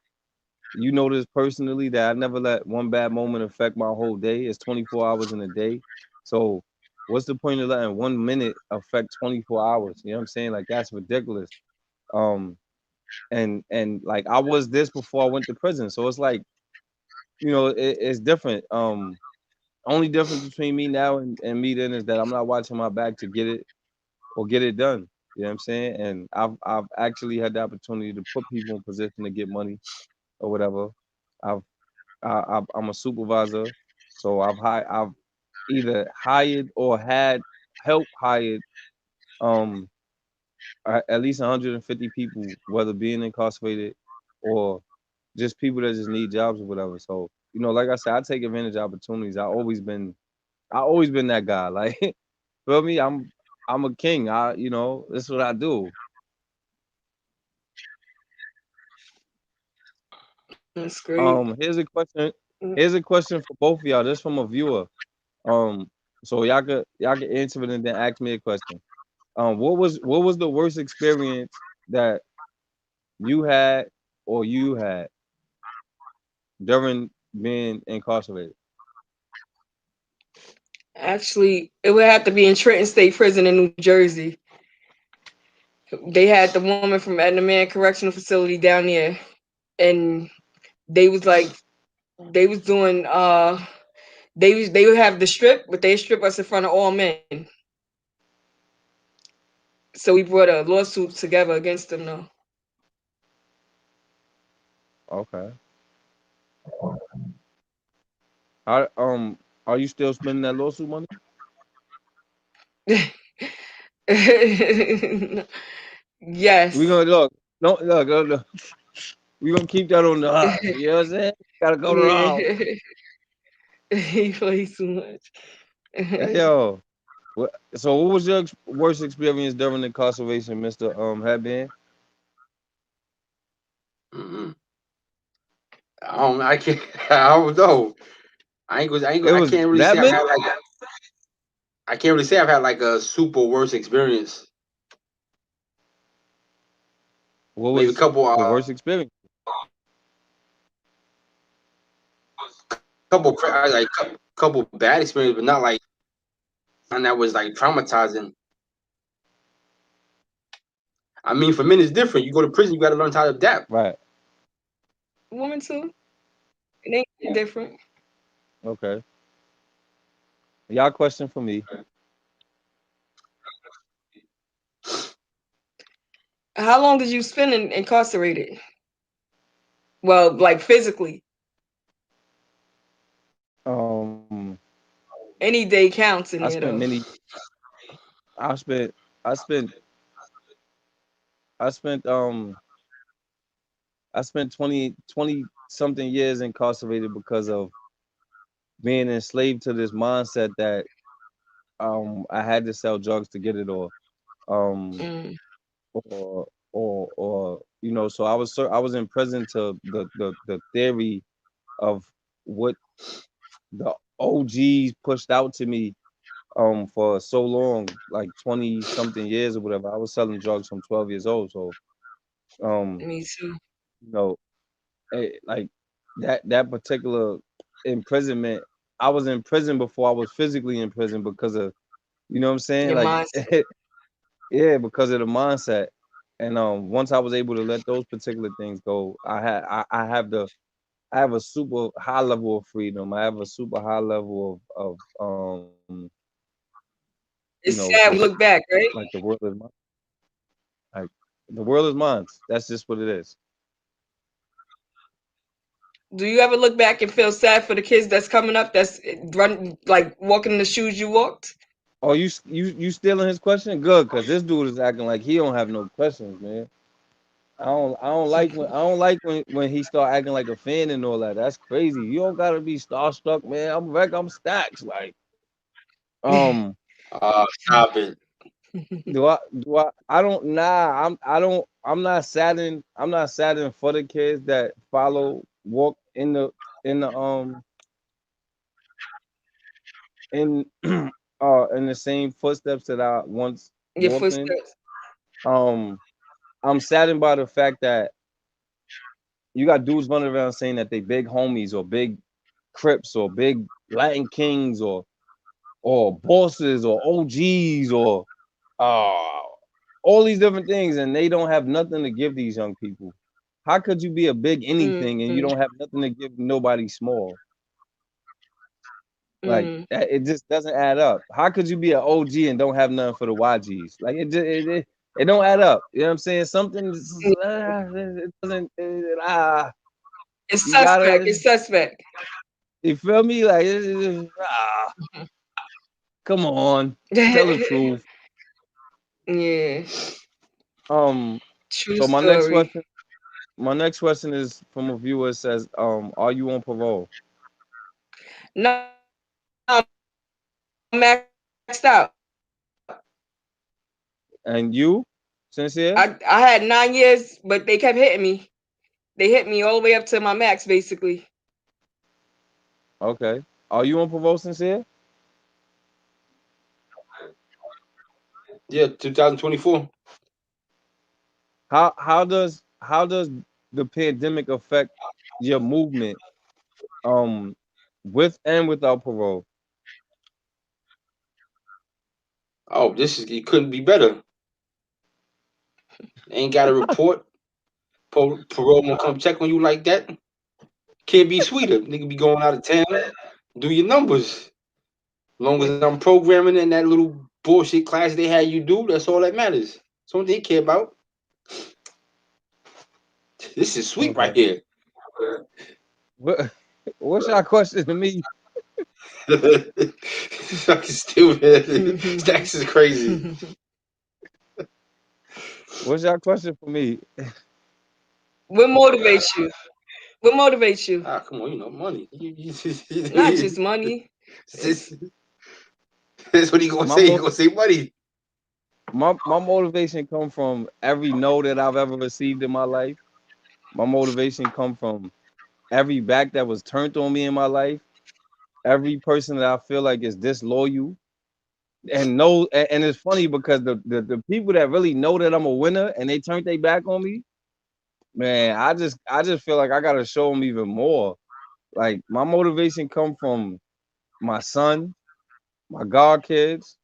you know this personally that I never let one bad moment affect my whole day. It's 24 hours in a day. So What's the point of letting 1 minute affect 24 hours? You know what I'm saying? Like that's ridiculous. Um, and like I was this before I went to prison, so it's like it's different. Only difference between me now and me then is that I'm not watching my back to get it or get it done. You know what I'm saying? And I've actually had the opportunity to put people in position to get money or whatever. I've I'm a supervisor, so I've either hired or had help hired um at least 150 people, whether being incarcerated or just people that just need jobs or whatever. So like I said, I take advantage of opportunities. I always been that guy. Like, feel me? I'm a king. That's what I do. That's great. Here's a question. Mm. Here's a question for both of y'all. This from a viewer. Um, so y'all can answer it and then ask me a question. What was the worst experience that you had or you had during being incarcerated? Actually, it would have to be in Trenton State Prison in New Jersey. They had the woman from Edna Man Correctional Facility down there, and they was like they was doing they would have the strip, but they strip us in front of all men. So we brought a lawsuit together against them though. Okay. Are you still spending that lawsuit money? We Yes. gonna look. No, look. We gonna keep that on the hush. You know what I'm saying? Gotta go to the house. Yeah. He plays too much. Hey, yo. So what was your worst experience during incarceration, Mr. Headband? Mhm. I can't. I don't know. It I was can't really that say I've many? had like. I can't really say I've had like a super worst experience. What Maybe a was couple. the worst experience? Couple bad experiences, but not like and that was like traumatizing. I mean, for men it's different. You go to prison, you got to learn how to adapt. Right. Woman too. It ain't different. Okay. Y'all question for me. How long did you spend incarcerated? Well, like physically. Um, Any day counts I in there spent though. many. I spent. I spent. I spent. I spent 20 something years incarcerated because of being enslaved to this mindset that I had to sell drugs to get it um Mm. or so I was in prison to the theory of what the OGs pushed out to me for so long, like 20 something years or whatever. I was selling drugs from 12 years old. So um Me too. you know like that particular imprisonment, I was in prison before I was physically in prison because of what I'm saying, Your like mindset. yeah, because of the mindset. And once I was able to let those particular things go, I have a super high level of freedom. I have a super high level of It's just sad when you look back, right? like the world is mine. Like the world is mine. That's just what it is. Do you ever look back and feel sad for the kids that's coming up that's running like walking in the shoes you walked? Oh, you stealing his question? Good, cause this dude is acting like he don't have no questions, man. I don't like when he start acting like a fan and all that. That's crazy. You don't gotta be starstruck, man. I'm Staxx. Like, um, Stop it. I don't nah. I'm not saddened for the kids that walk in in the same footsteps that I once Your walked in. footsteps. Um, I'm saddened by the fact that you got dudes running around saying that they big homies or big Crips or big Latin Kings or or bosses or OGs or all these different things, and they don't have nothing to give these young people. How could you be a big anything and you don't have nothing to give nobody small? Like it just doesn't add up. How could you be an OG and don't have nothing for the YGs? Like it don't add up. You know what I'm saying? Something it doesn't. It's You gotta. suspect. It's suspect. You feel me? Like come on, tell the truth. Yeah. True So story. my next question is from a viewer. It says, are you on parole? No, I'm maxed out. And you, Sincere? I had 9 years, but they kept hitting me. They hit me all the way up to my max, basically. Okay. Are you on parole, Sincere? Yeah, 2024. How does the pandemic affect your movement with and without parole? Oh, it couldn't be better. Ain't got a report. Parole won't come check on you like that. Can't be sweeter. Nigga be going out of town. Do your numbers. As long as I'm programming in that little bullshit class they had you do, that's all that matters. That's all they care about. This is sweet right here. What's your question to me? Fucking stupid. Staxx is crazy. What's your question for me? What motivates you? What motivates you? Ah, come on, you know, money. Not just money. That's what he gonna say. He gonna say money. My motivation come from every no that I've ever received in my life. My motivation come from every back that was turned on me in my life. Every person that I feel like is disloyal. And it's funny because the people that really know that I'm a winner and they turned their back on me, man, I just feel like I gotta show them even more. Like my motivation come from my son, my god kids,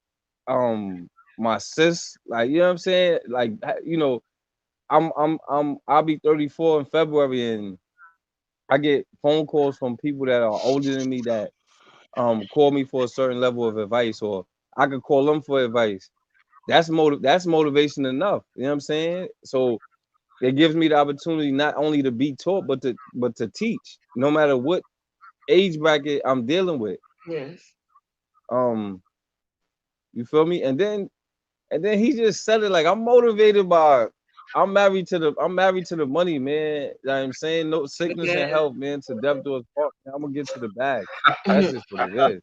my sis, like you know what I'm saying? Like you know, I'll be 34 in February, and I get phone calls from people that are older than me that call me for a certain level of advice, or I could call them for advice. That's motivation enough. You know what I'm saying? So it gives me the opportunity not only to be taught, but to teach, no matter what age bracket I'm dealing with. Yes. Um, you feel me? And then he just said it like I'm motivated by I'm married to the money, man. You know what I'm saying? No sickness and health, man. To death do us part. I'm gonna get to the bag. That's just what it is.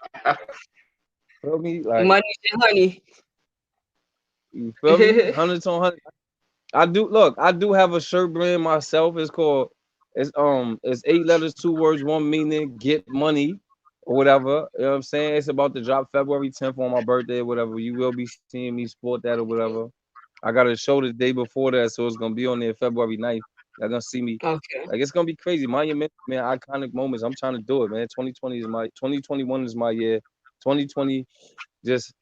Feel me? Like Money and honey. you feel me? Hundreds on hundreds. I do have a shirt brand myself. It's 8 letters, 2 words, one meaning, get money or whatever. You know what I'm saying? It's about to drop February 10th on my birthday or whatever. You will be seeing me sport that or whatever. I got a show the day before that, so it's gonna be on there February 9th. Y'all gonna see me. Okay. Like it's gonna be crazy. Monument, man, iconic moments. I'm trying to do it, man. 2021 is my year. 2020 just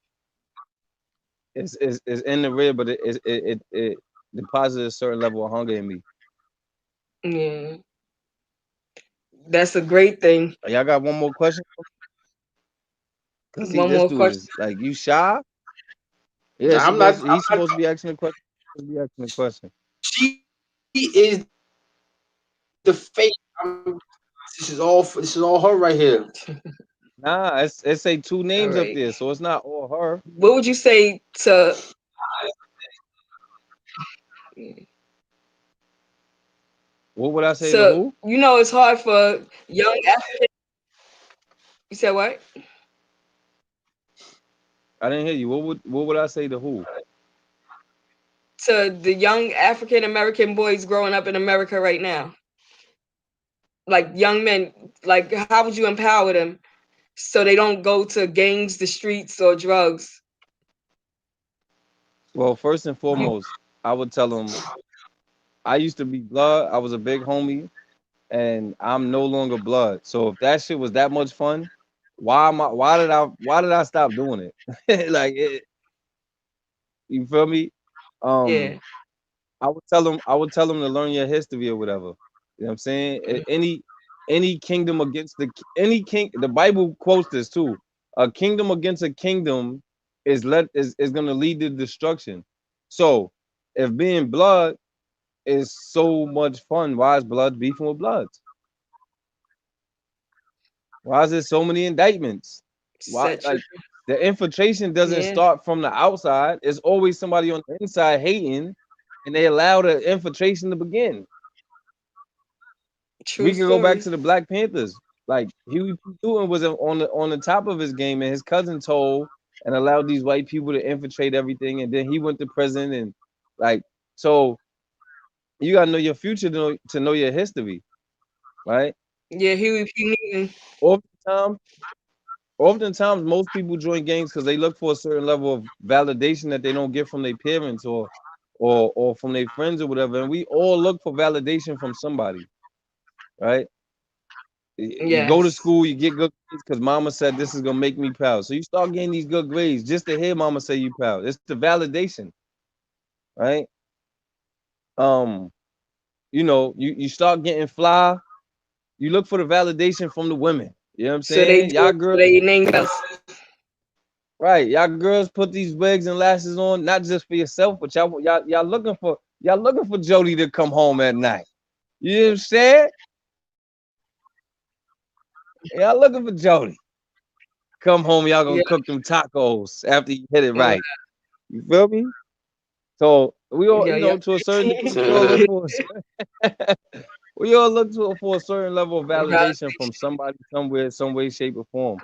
is in the rear, but it deposited a certain level of hunger in me. Yeah. That's a great thing. Y'all got one more question? Cause see, One this more dude question. is like, you shy? Yeah, Nah, he's supposed to be asking a question. She is the fake. This is all her right here. Nah, it say two All names up right. there, so it's not all her. What would you say to What would I say to who? it's hard for young African. You said what? I didn't hear you. What would I say to who? To the young African American boys growing up in America right now. Like young men, like how would you empower them so they don't go to gangs, the streets, or drugs? Well, first and foremost, I would tell them I used to be blood. I was a big homie, and I'm no longer blood. So if that shit was that much fun, why did I stop doing it? Like you feel me? Yeah. I would tell them to learn your history or whatever. You know what I'm saying? Any kingdom against any king, the Bible quotes this too. A kingdom against a kingdom is gonna lead to destruction. So if being blood is so much fun, why is blood beefing with bloods? Why is there so many indictments? Why Set like tripping. the infiltration doesn't Yeah. start from the outside. It's always somebody on the inside hating, and they allow the infiltration to begin. True We can go back story. to the Black Panthers. Like Huey P. Newton was on the top of his game, and his cousin told and allowed these white people to infiltrate everything, and then he went to prison and like so. You gotta know your future to know your history, right? Yeah, Huey P. Newton. Oftentimes, oftentimes most people join gangs because they look for a certain level of validation that they don't get from their parents or from their friends or whatever. And we all look for validation from somebody, right? You go to Yes. school, you get good grades because mama said this is gonna make me proud. So you start getting these good grades just to hear mama say you proud. It's the validation, right? Um, you start getting fly, you look for the validation from the women. You know what I'm So they saying? do Y'all it for girls, their name bells. right? Y'all girls put these wigs and lashes on, not just for yourself, but y'all looking for Jody to come home at night. You know what I'm saying? Y'all looking for Jody. Come home, y'all Yeah. gonna cook them tacos after you hit it Oh, right. You feel me? So we all, yeah, yeah. to a certain degree, we all look for we all look for a certain level of validation from somebody, somewhere, some way, shape, or form.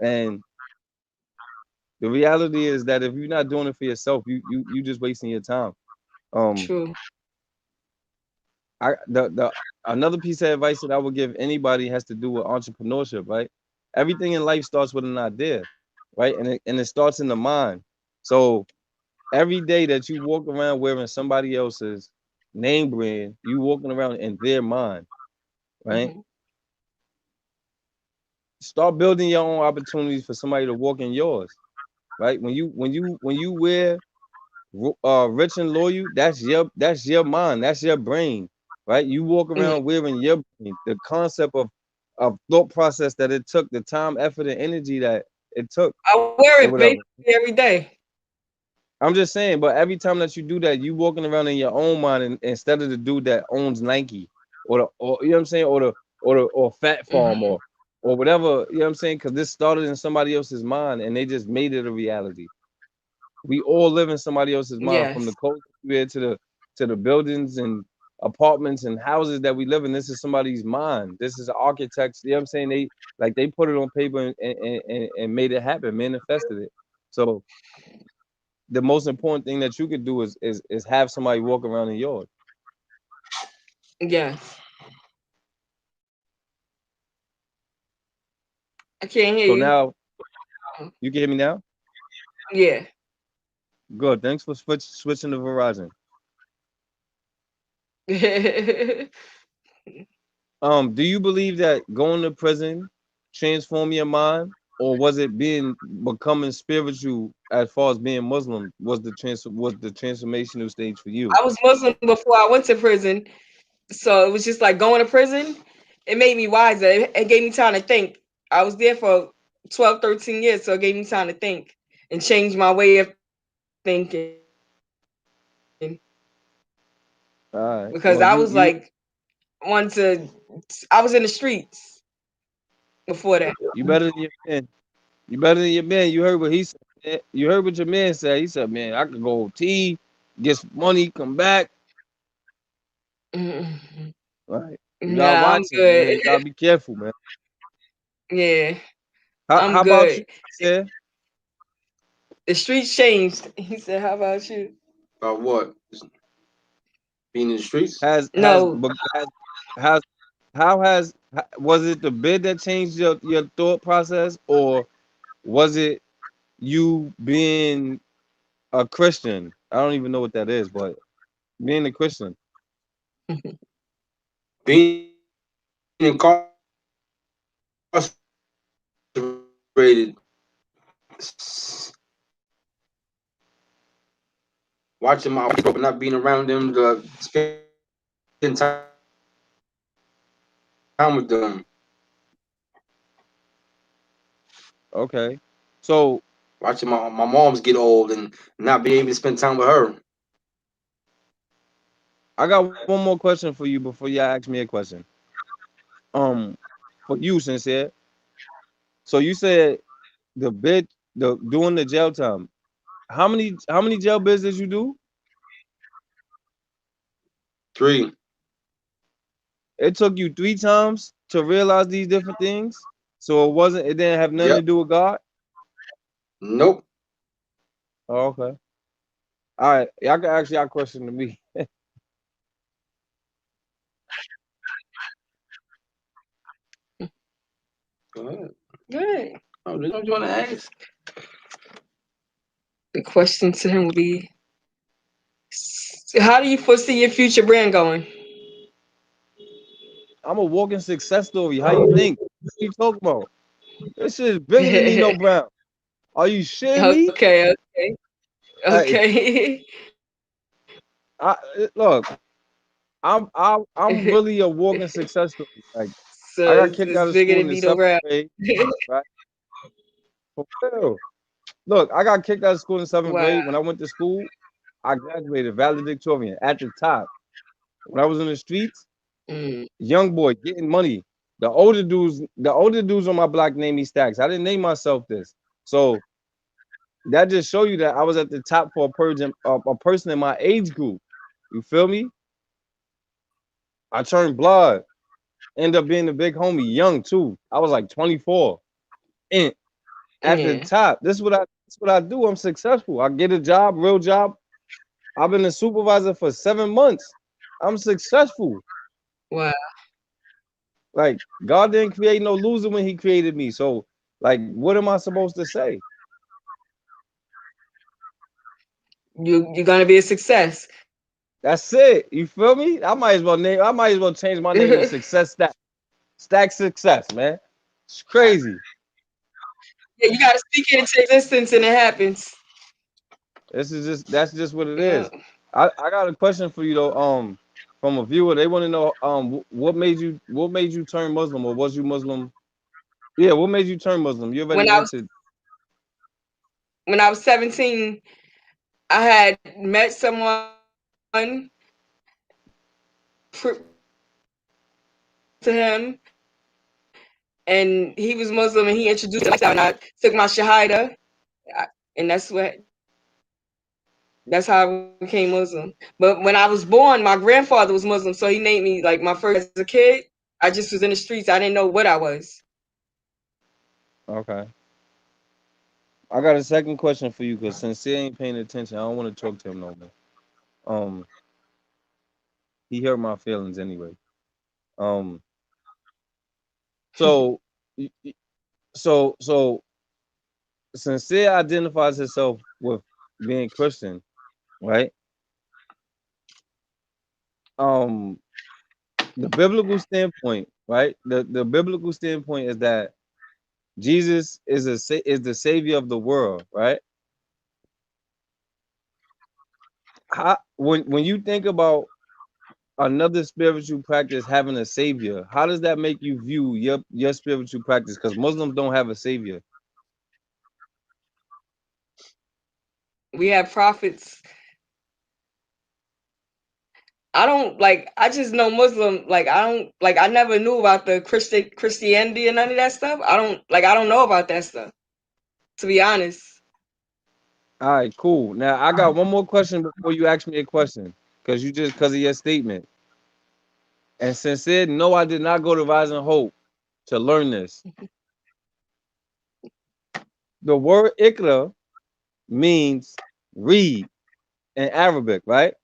And the reality is that if you're not doing it for yourself, you just wasting your time. Um, True. the another piece of advice that I would give anybody has to do with entrepreneurship, right? Everything in life starts with an idea, right? And it starts in the mind. So every day that you walk around wearing somebody else's name brand, you walking around in their mind, right? Hmm. Start building your own opportunities for somebody to walk in yours, right? When you wear rich and loyal, that's your mind, that's your brain, right? You walk Yeah. around wearing your brain, the concept of thought process that it took, the time, effort, and energy that it took, I wear or it basically whatever. every day. I'm just saying, but every time that you do that, you walking around in your own mind instead of the dude that owns Nike or you know what I'm saying, or Fat Farm Hmm. or whatever, you know what I'm saying? Because this started in somebody else's mind and they just made it a reality. We all live in somebody else's mind, from Yes. the clothes we wear to the buildings and apartments and houses that we live in. This is somebody's mind. This is architects, you know what I'm saying? They put it on paper and made it happen, manifested it. So the most important thing that you could do is have somebody walk around in yours. Yes. I can't hear So you. now you can hear me now? Yeah. Good. Thanks for switching to Verizon. Do you believe that going to prison transform your mind, or was it becoming spiritual as far as being Muslim was the transformational stage for you? I was Muslim before I went to prison. So it was just like going to prison. It made me wiser. It gave me time to think. I was there for 12, 13 years. So it gave me time to think and change my way of thinking. All Because right. I was Well, like, wanted to, I was in the streets before that. you better than your man. You better than your man. You heard what he said. Man. You heard what your man said. He said, "Man, I could go OT, get some money, come back." Mhm. Right. You gotta Nah, I'm watch it, good. man. You gotta be careful, man. Yeah, How I'm about you, good. sir? The streets changed. He said, "How about you?" About what? Being in the streets? No, Has was it the bid that changed your thought process, or was it you being a Christian? I don't even know what that is, but being a Christian. Being incarcerated frustrated watching my people not being around them to spend time with them. Okay. So Watching my moms get old and not be able to spend time with her. I got one more question for you before y'all ask me a question. For you, Sincere. So you said the doing the jail time. How many jail bids did you do? 3. It took you 3 times to realize these different things. So it didn't have nothing to Yep. do with God. Nope. Oh, okay. All right. Y'all can ask y'all question to me. Go ahead. Good. Oh, what you want to ask? The question to him would be, how do you foresee your future brand going? I'm a walking success story. How you think? What you talking about? This shit is bigger than Nino Brown. Are you shitting me? Okay, okay, Hey, okay. look, I'm really a walking success story. Like I So got it's, kicked out it's of bigger school in than the Nino seventh Brown. grade, right? For real. Look, I got kicked out of school in seventh Wow. grade. When I went to school, I graduated valedictorian at the top. When I was in the streets, Mm, young boy getting money. The older dudes on my block named me Staxx. I didn't name myself this. So that just show you that I was at the top for a person in my age group. You feel me? I turned blood. End up being a big homie, young too. I was like 24. And at the yeah. top, this what I do. I'm successful. I get a job, real job. I've been a supervisor for 7 months. I'm successful. Wow. Like God didn't create no loser when He created me. So, like, what am I supposed to say? You're gonna be a success. That's it. You feel me? I might as well change my name to Success Stack. Stack Success, man. It's crazy. Yeah, you gotta speak it into existence and it happens. That's just what it Yeah. is. I got a question for you though. From a viewer, they want to know what made you turn Muslim, or was you Muslim? Yeah, what made you turn Muslim? You When already I was answered. when I was 17, I had met someone to him, and he was Muslim, and he introduced me, and I took my shahada, and that's how I became Muslim. But when I was born, my grandfather was Muslim, so he named me like my first as a kid. I just was in the streets. I didn't know what I was. Okay. I got a second question for you because Sincere ain't paying attention. I don't want to talk to him no more. Um, he hurt my feelings anyway. Um, so, so Sincere identifies himself with being Christian, right? Um, the biblical standpoint, right? The biblical standpoint is that Jesus is is the savior of the world, right? When you think about another spiritual practice having a savior, how does that make you view your spiritual practice? Because Muslims don't have a savior. We have prophets. I don't like. I just know Muslim. Like I don't like. I never knew about the Christianity and none of that stuff. I don't like. I don't know about that stuff. To be honest. All right, cool. Now I got one more question before you ask me a question, because of your statement. And Sincere, no, I did not go to Rise and Hope to learn this. The word ikra means read in Arabic, right?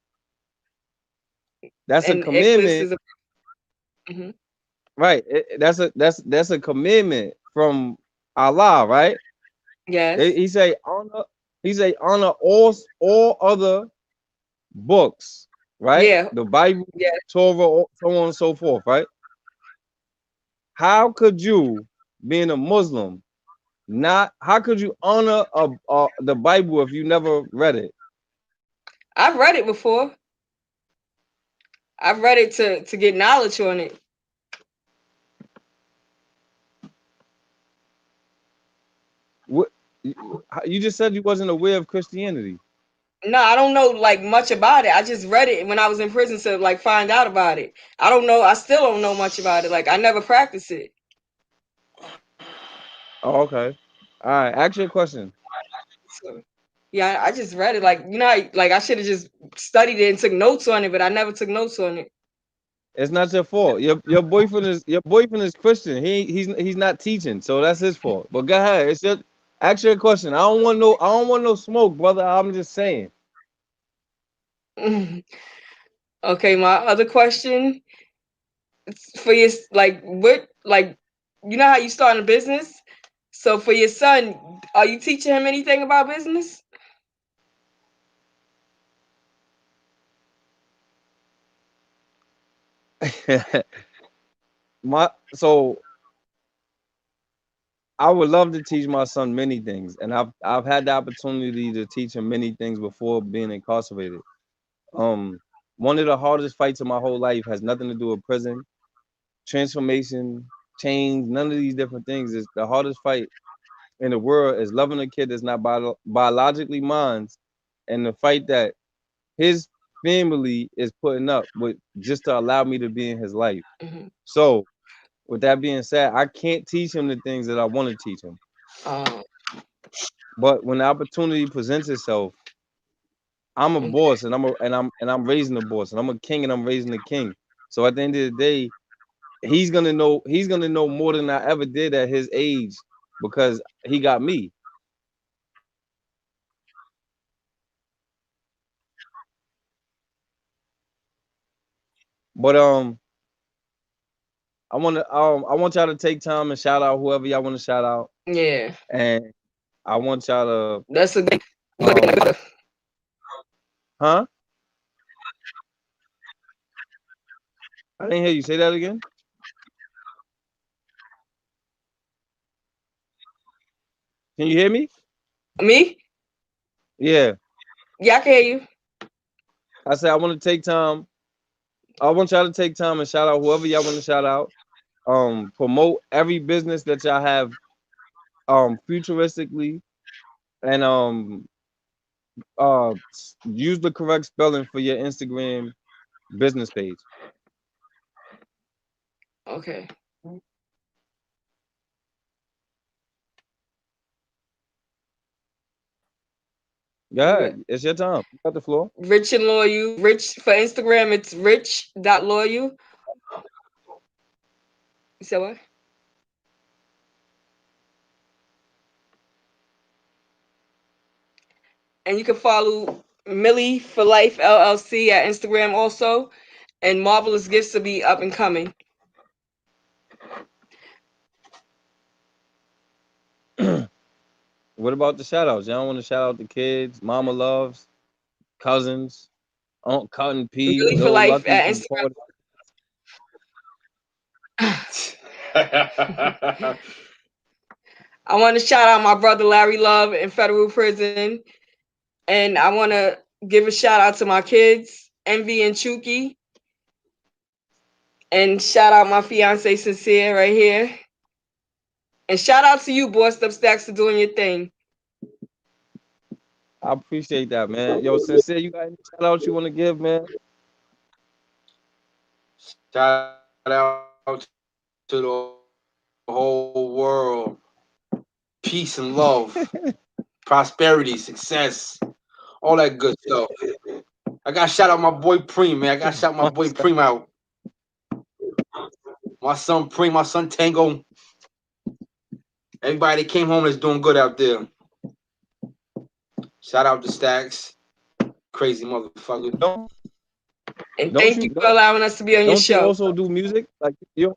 That's a And Ikhlas commandment, is a. Mhm. right? That's a commandment from Allah, right? Yes. He say honor. He say honor all other books, right? Yeah. The Bible, Yeah. Torah, so on and so forth, right? How could you, being a Muslim, Not how could you honor the Bible if you never read it? I've read it before. I've read it to get knowledge on it. What you just said you wasn't aware of Christianity. No, I don't know like much about it. I just read it when I was in prison to like find out about it. I don't know. I still don't know much about it. Like I never practiced it. Oh, okay. All right. Ask your question. So, yeah, I just read it. Like like I should have just studied it and took notes on it, but I never took notes on it. It's not your fault. Your boyfriend is Christian. He's not teaching, so that's his fault. But go ahead. It's your ask your question. I don't want no smoke, brother. I'm just saying. Okay, my other question for your like you know how you start a business? So for your son, are you teaching him anything about business? So I would love to teach my son many things, and I've had the opportunity to teach him many things before being incarcerated. One of the hardest fights of my whole life has nothing to do with prison, transformation, change. None of these different things is the hardest fight in the world is loving a kid that's not biologically mine, and the fight that his family is putting up with just to allow me to be in his life. Mm-hmm. So, with that being said, I can't teach him the things that I want to teach him. But when the opportunity presents itself, I'm a boss, and I'm raising a boss, and I'm a king, and I'm raising a king. So at the end of the day, he's gonna know more than I ever did at his age because he got me. But I want y'all to take time and shout out whoever y'all want to shout out. Yeah. And I want y'all to That's a good huh? I didn't hear you say that again. Can you hear me? Me? Yeah. Yeah, I can hear you. I said I want to take time. I want y'all to take time and shout out whoever y'all want to shout out. Promote every business that y'all have futuristically, and use the correct spelling for your Instagram business page. Okay. Go ahead. It's your time. You got the floor. Rich and Loyal. Rich for Instagram, it's rich.loyal. You said what? And you can follow Millie for Life LLC at Instagram also. And Marvelous Gifts to be up and coming. What about the shout outs? Y'all want to shout out the kids, Mama Loves, cousins, Aunt Cotton P, Millie for Little Life Lucky at from Instagram. I want to shout out my brother Larry Love in federal prison. And I want to give a shout out to my kids, Envy and Chuki. And shout out my fiance Sincere right here. And shout out to you, BossedUp Staxx, for doing your thing. I appreciate that, man. Yo, Sincere, you got any shout outs you want to give, man? Shout out to the whole world. Peace and love, prosperity, success, all that good stuff. I got to shout out my boy Preem, man. I got to shout my boy Preem out. My son Preem, my son Tango. Everybody that came home that's doing good out there. Shout out to Staxx. Crazy motherfucker. And thank you for allowing us to be on your show. Don't you also do music? Like you?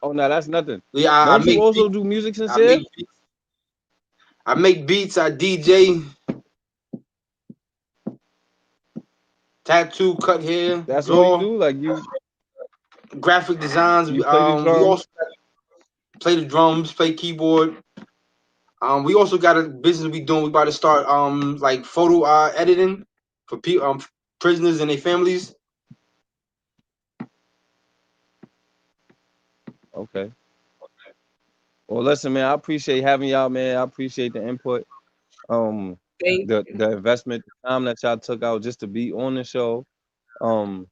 Oh no, that's nothing. Yeah, don't you also do music, Sincere? I make beats. I DJ. Tattoo, cut hair. That's draw. what you do. Like you. Graphic designs. You play the drums. We also play the drums. Play keyboard. We also got a business we doing. We about to start like photo editing for prisoners and their families. Okay. Well, listen, man, I appreciate having y'all, man. I appreciate the input, um, Thank the investment, the time that y'all took out just to be on the show. Um,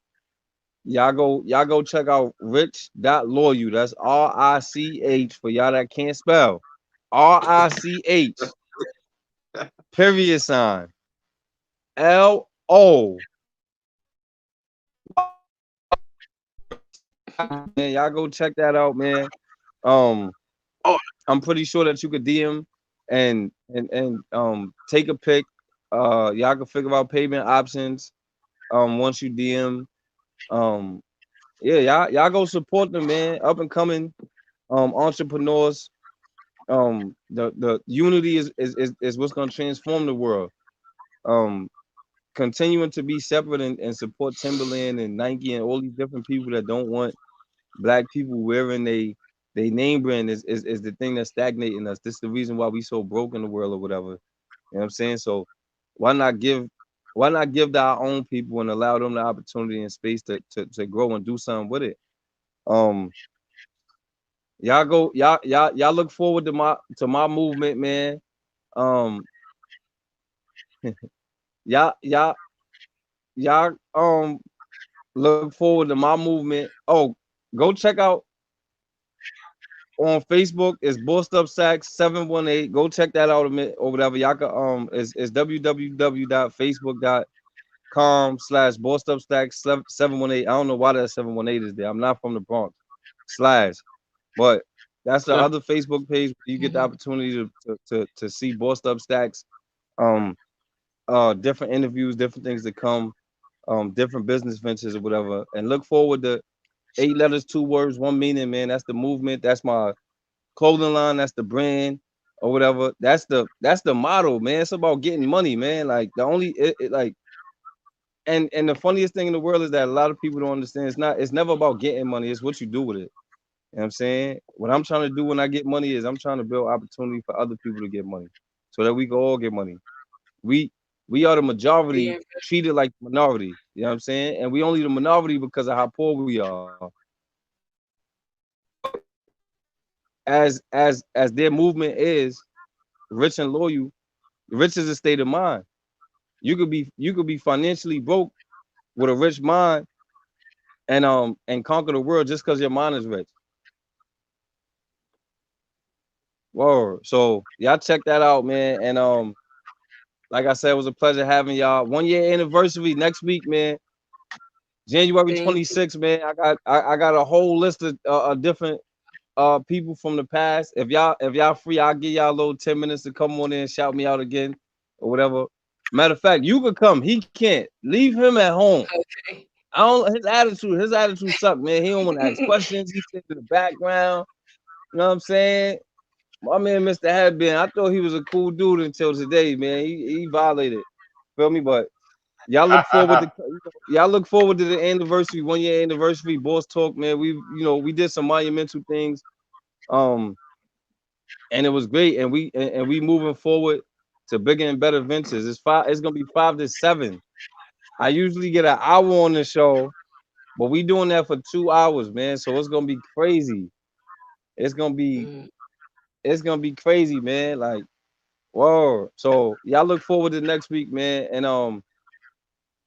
y'all go check out rich.loyal. That's RICH for y'all that can't spell. RICH period sign LO. Man, y'all go check that out, man. Um, Oh, I'm pretty sure that you could DM and take a pic. Y'all can figure out payment options. Once you DM, um, yeah, y'all go support them, man. Up and coming entrepreneurs. The unity is what's gonna transform the world. Um, Continuing to be separate and support Timberland and Nike and all these different people that don't want black people wearing they name brand is the thing that's stagnating us. This is the reason why we so broke in the world or whatever. You know what I'm saying? So why not give to our own people and allow them the opportunity and space to grow and do something with it? Um y'all look forward to my movement, man. Um y'all y'all y'all look forward to my movement. Oh, go check out on Facebook. It's BossedUp Staxx 718. Go check that out or whatever. Y'all can it's www.facebook.com/BossedUp Staxx 718. I don't know why that 718 is there. I'm not from the Bronx. Slash. But that's the other Facebook page where you get the opportunity to see BossedUp Staxx, um different interviews, different things that come, different business ventures or whatever. And look forward to 8 letters, 2 words, 1 meaning, man. That's the movement. That's my clothing line. That's the brand or whatever. That's the motto, man. It's about getting money, man. Like the only like and the funniest thing in the world is that a lot of people don't understand. It's never about getting money. It's what you do with it. You know what I'm saying? What I'm trying to do when I get money is I'm trying to build opportunity for other people to get money so that we can all get money. We we are the majority you. treated like the minority. You know what I'm saying? And we only the minority because of how poor we are. But as their movement is rich and loyal, rich is a state of mind. You could be financially broke with a rich mind and conquer the world just because your mind is rich. Whoa. So y'all check that out, man. And like I said, it was a pleasure having y'all. 1 year anniversary next week, man. January Thank you. 26th, man. I got a whole list of different people from the past. If y'all free, I'll give y'all a little 10 minutes to come on in and shout me out again or whatever. Matter of fact, you could come. He can't. Leave him at home. Okay. I don't his attitude suck, man. He don't want to ask questions. He sits in the background. You know what I'm saying? My man, Mr. Hadbin, I thought he was a cool dude until today, man. He violated. Feel me? But y'all look forward to the anniversary, 1 year anniversary, boss talk, man. We did some monumental things. Um, and it was great. And we moving forward to bigger and better ventures. It's gonna be 5 to 7. I usually get an hour on the show, but we doing that for 2 hours, man. So it's gonna be crazy. It's gonna be Mm. it's gonna be crazy, man. Like, whoa. So y'all look forward to next week, man. And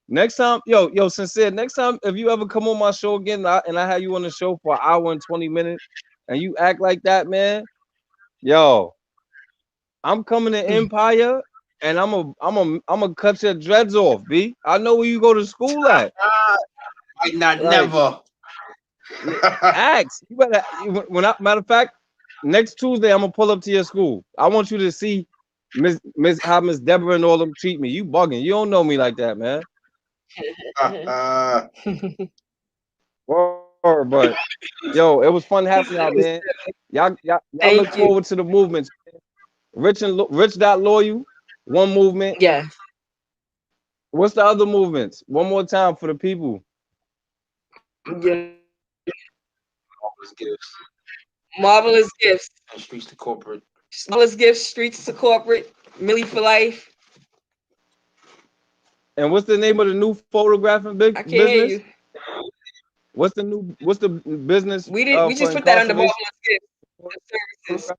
next time, sincere. Next time, if you ever come on my show again, and I have you on the show for an hour and 20 minutes, and you act like that, man, yo, I'm coming to Empire, and I'm a cut your dreads off, B. I know where you go to school at. Might not Like, never. ask. You better. Matter of fact, next Tuesday I'm gonna pull up to your school. I want you to see how Miss Deborah and all them treat me. You bugging. You don't know me like that, man. But yo, it was fun having y'all, man. Y'all look Thank you. forward to the movements. Rich.loyal, one movement. Yes. What's the other movements? One more time for the people. Yeah. Marvelous gifts Marvelous gifts. and streets to corporate. Smallest Gifts, Streets to Corporate, Millie for Life. And what's the name of the new photographing I can't hear business? you. What's the business? We just for put that under incarceration? Marvelous Gifts. The services.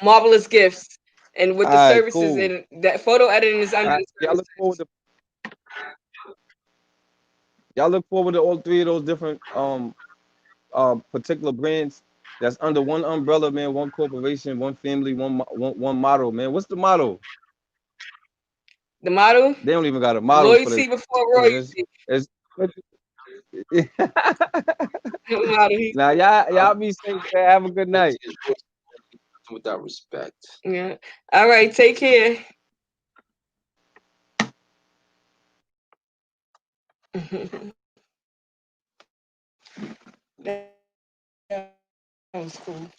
Marvelous Gifts. And with the All right, services cool. and that photo editing is under All the right, y'all look forward to all three of those different particular brands that's under one umbrella, man. One corporation, one family, one motto, man. What's the motto? The motto? They don't even got a motto for Loyalty this. before royalty. It's Motto. now y'all be safe, man. Have a good night. Without respect. Yeah. All right. Take care. That was cool.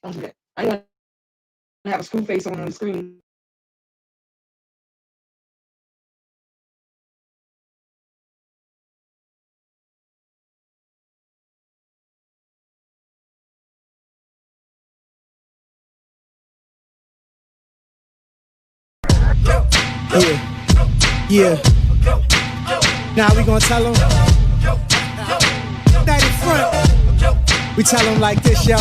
Don't do that. I want to have a screw face on the screen. Yeah. Now we gonna tell them. Night in front. We tell them like this, yo.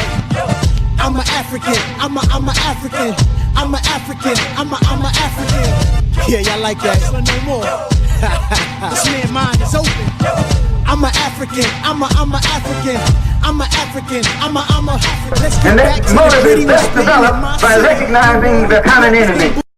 I'm an African. I'm a African. I'm an African. I'm a African. Yeah, y'all like that? So no more. This man's mind is open. I'm an African. I'm a African. I'm an African. I'm a. Let's get And back that to motive the is best developed by recognizing the common enemy.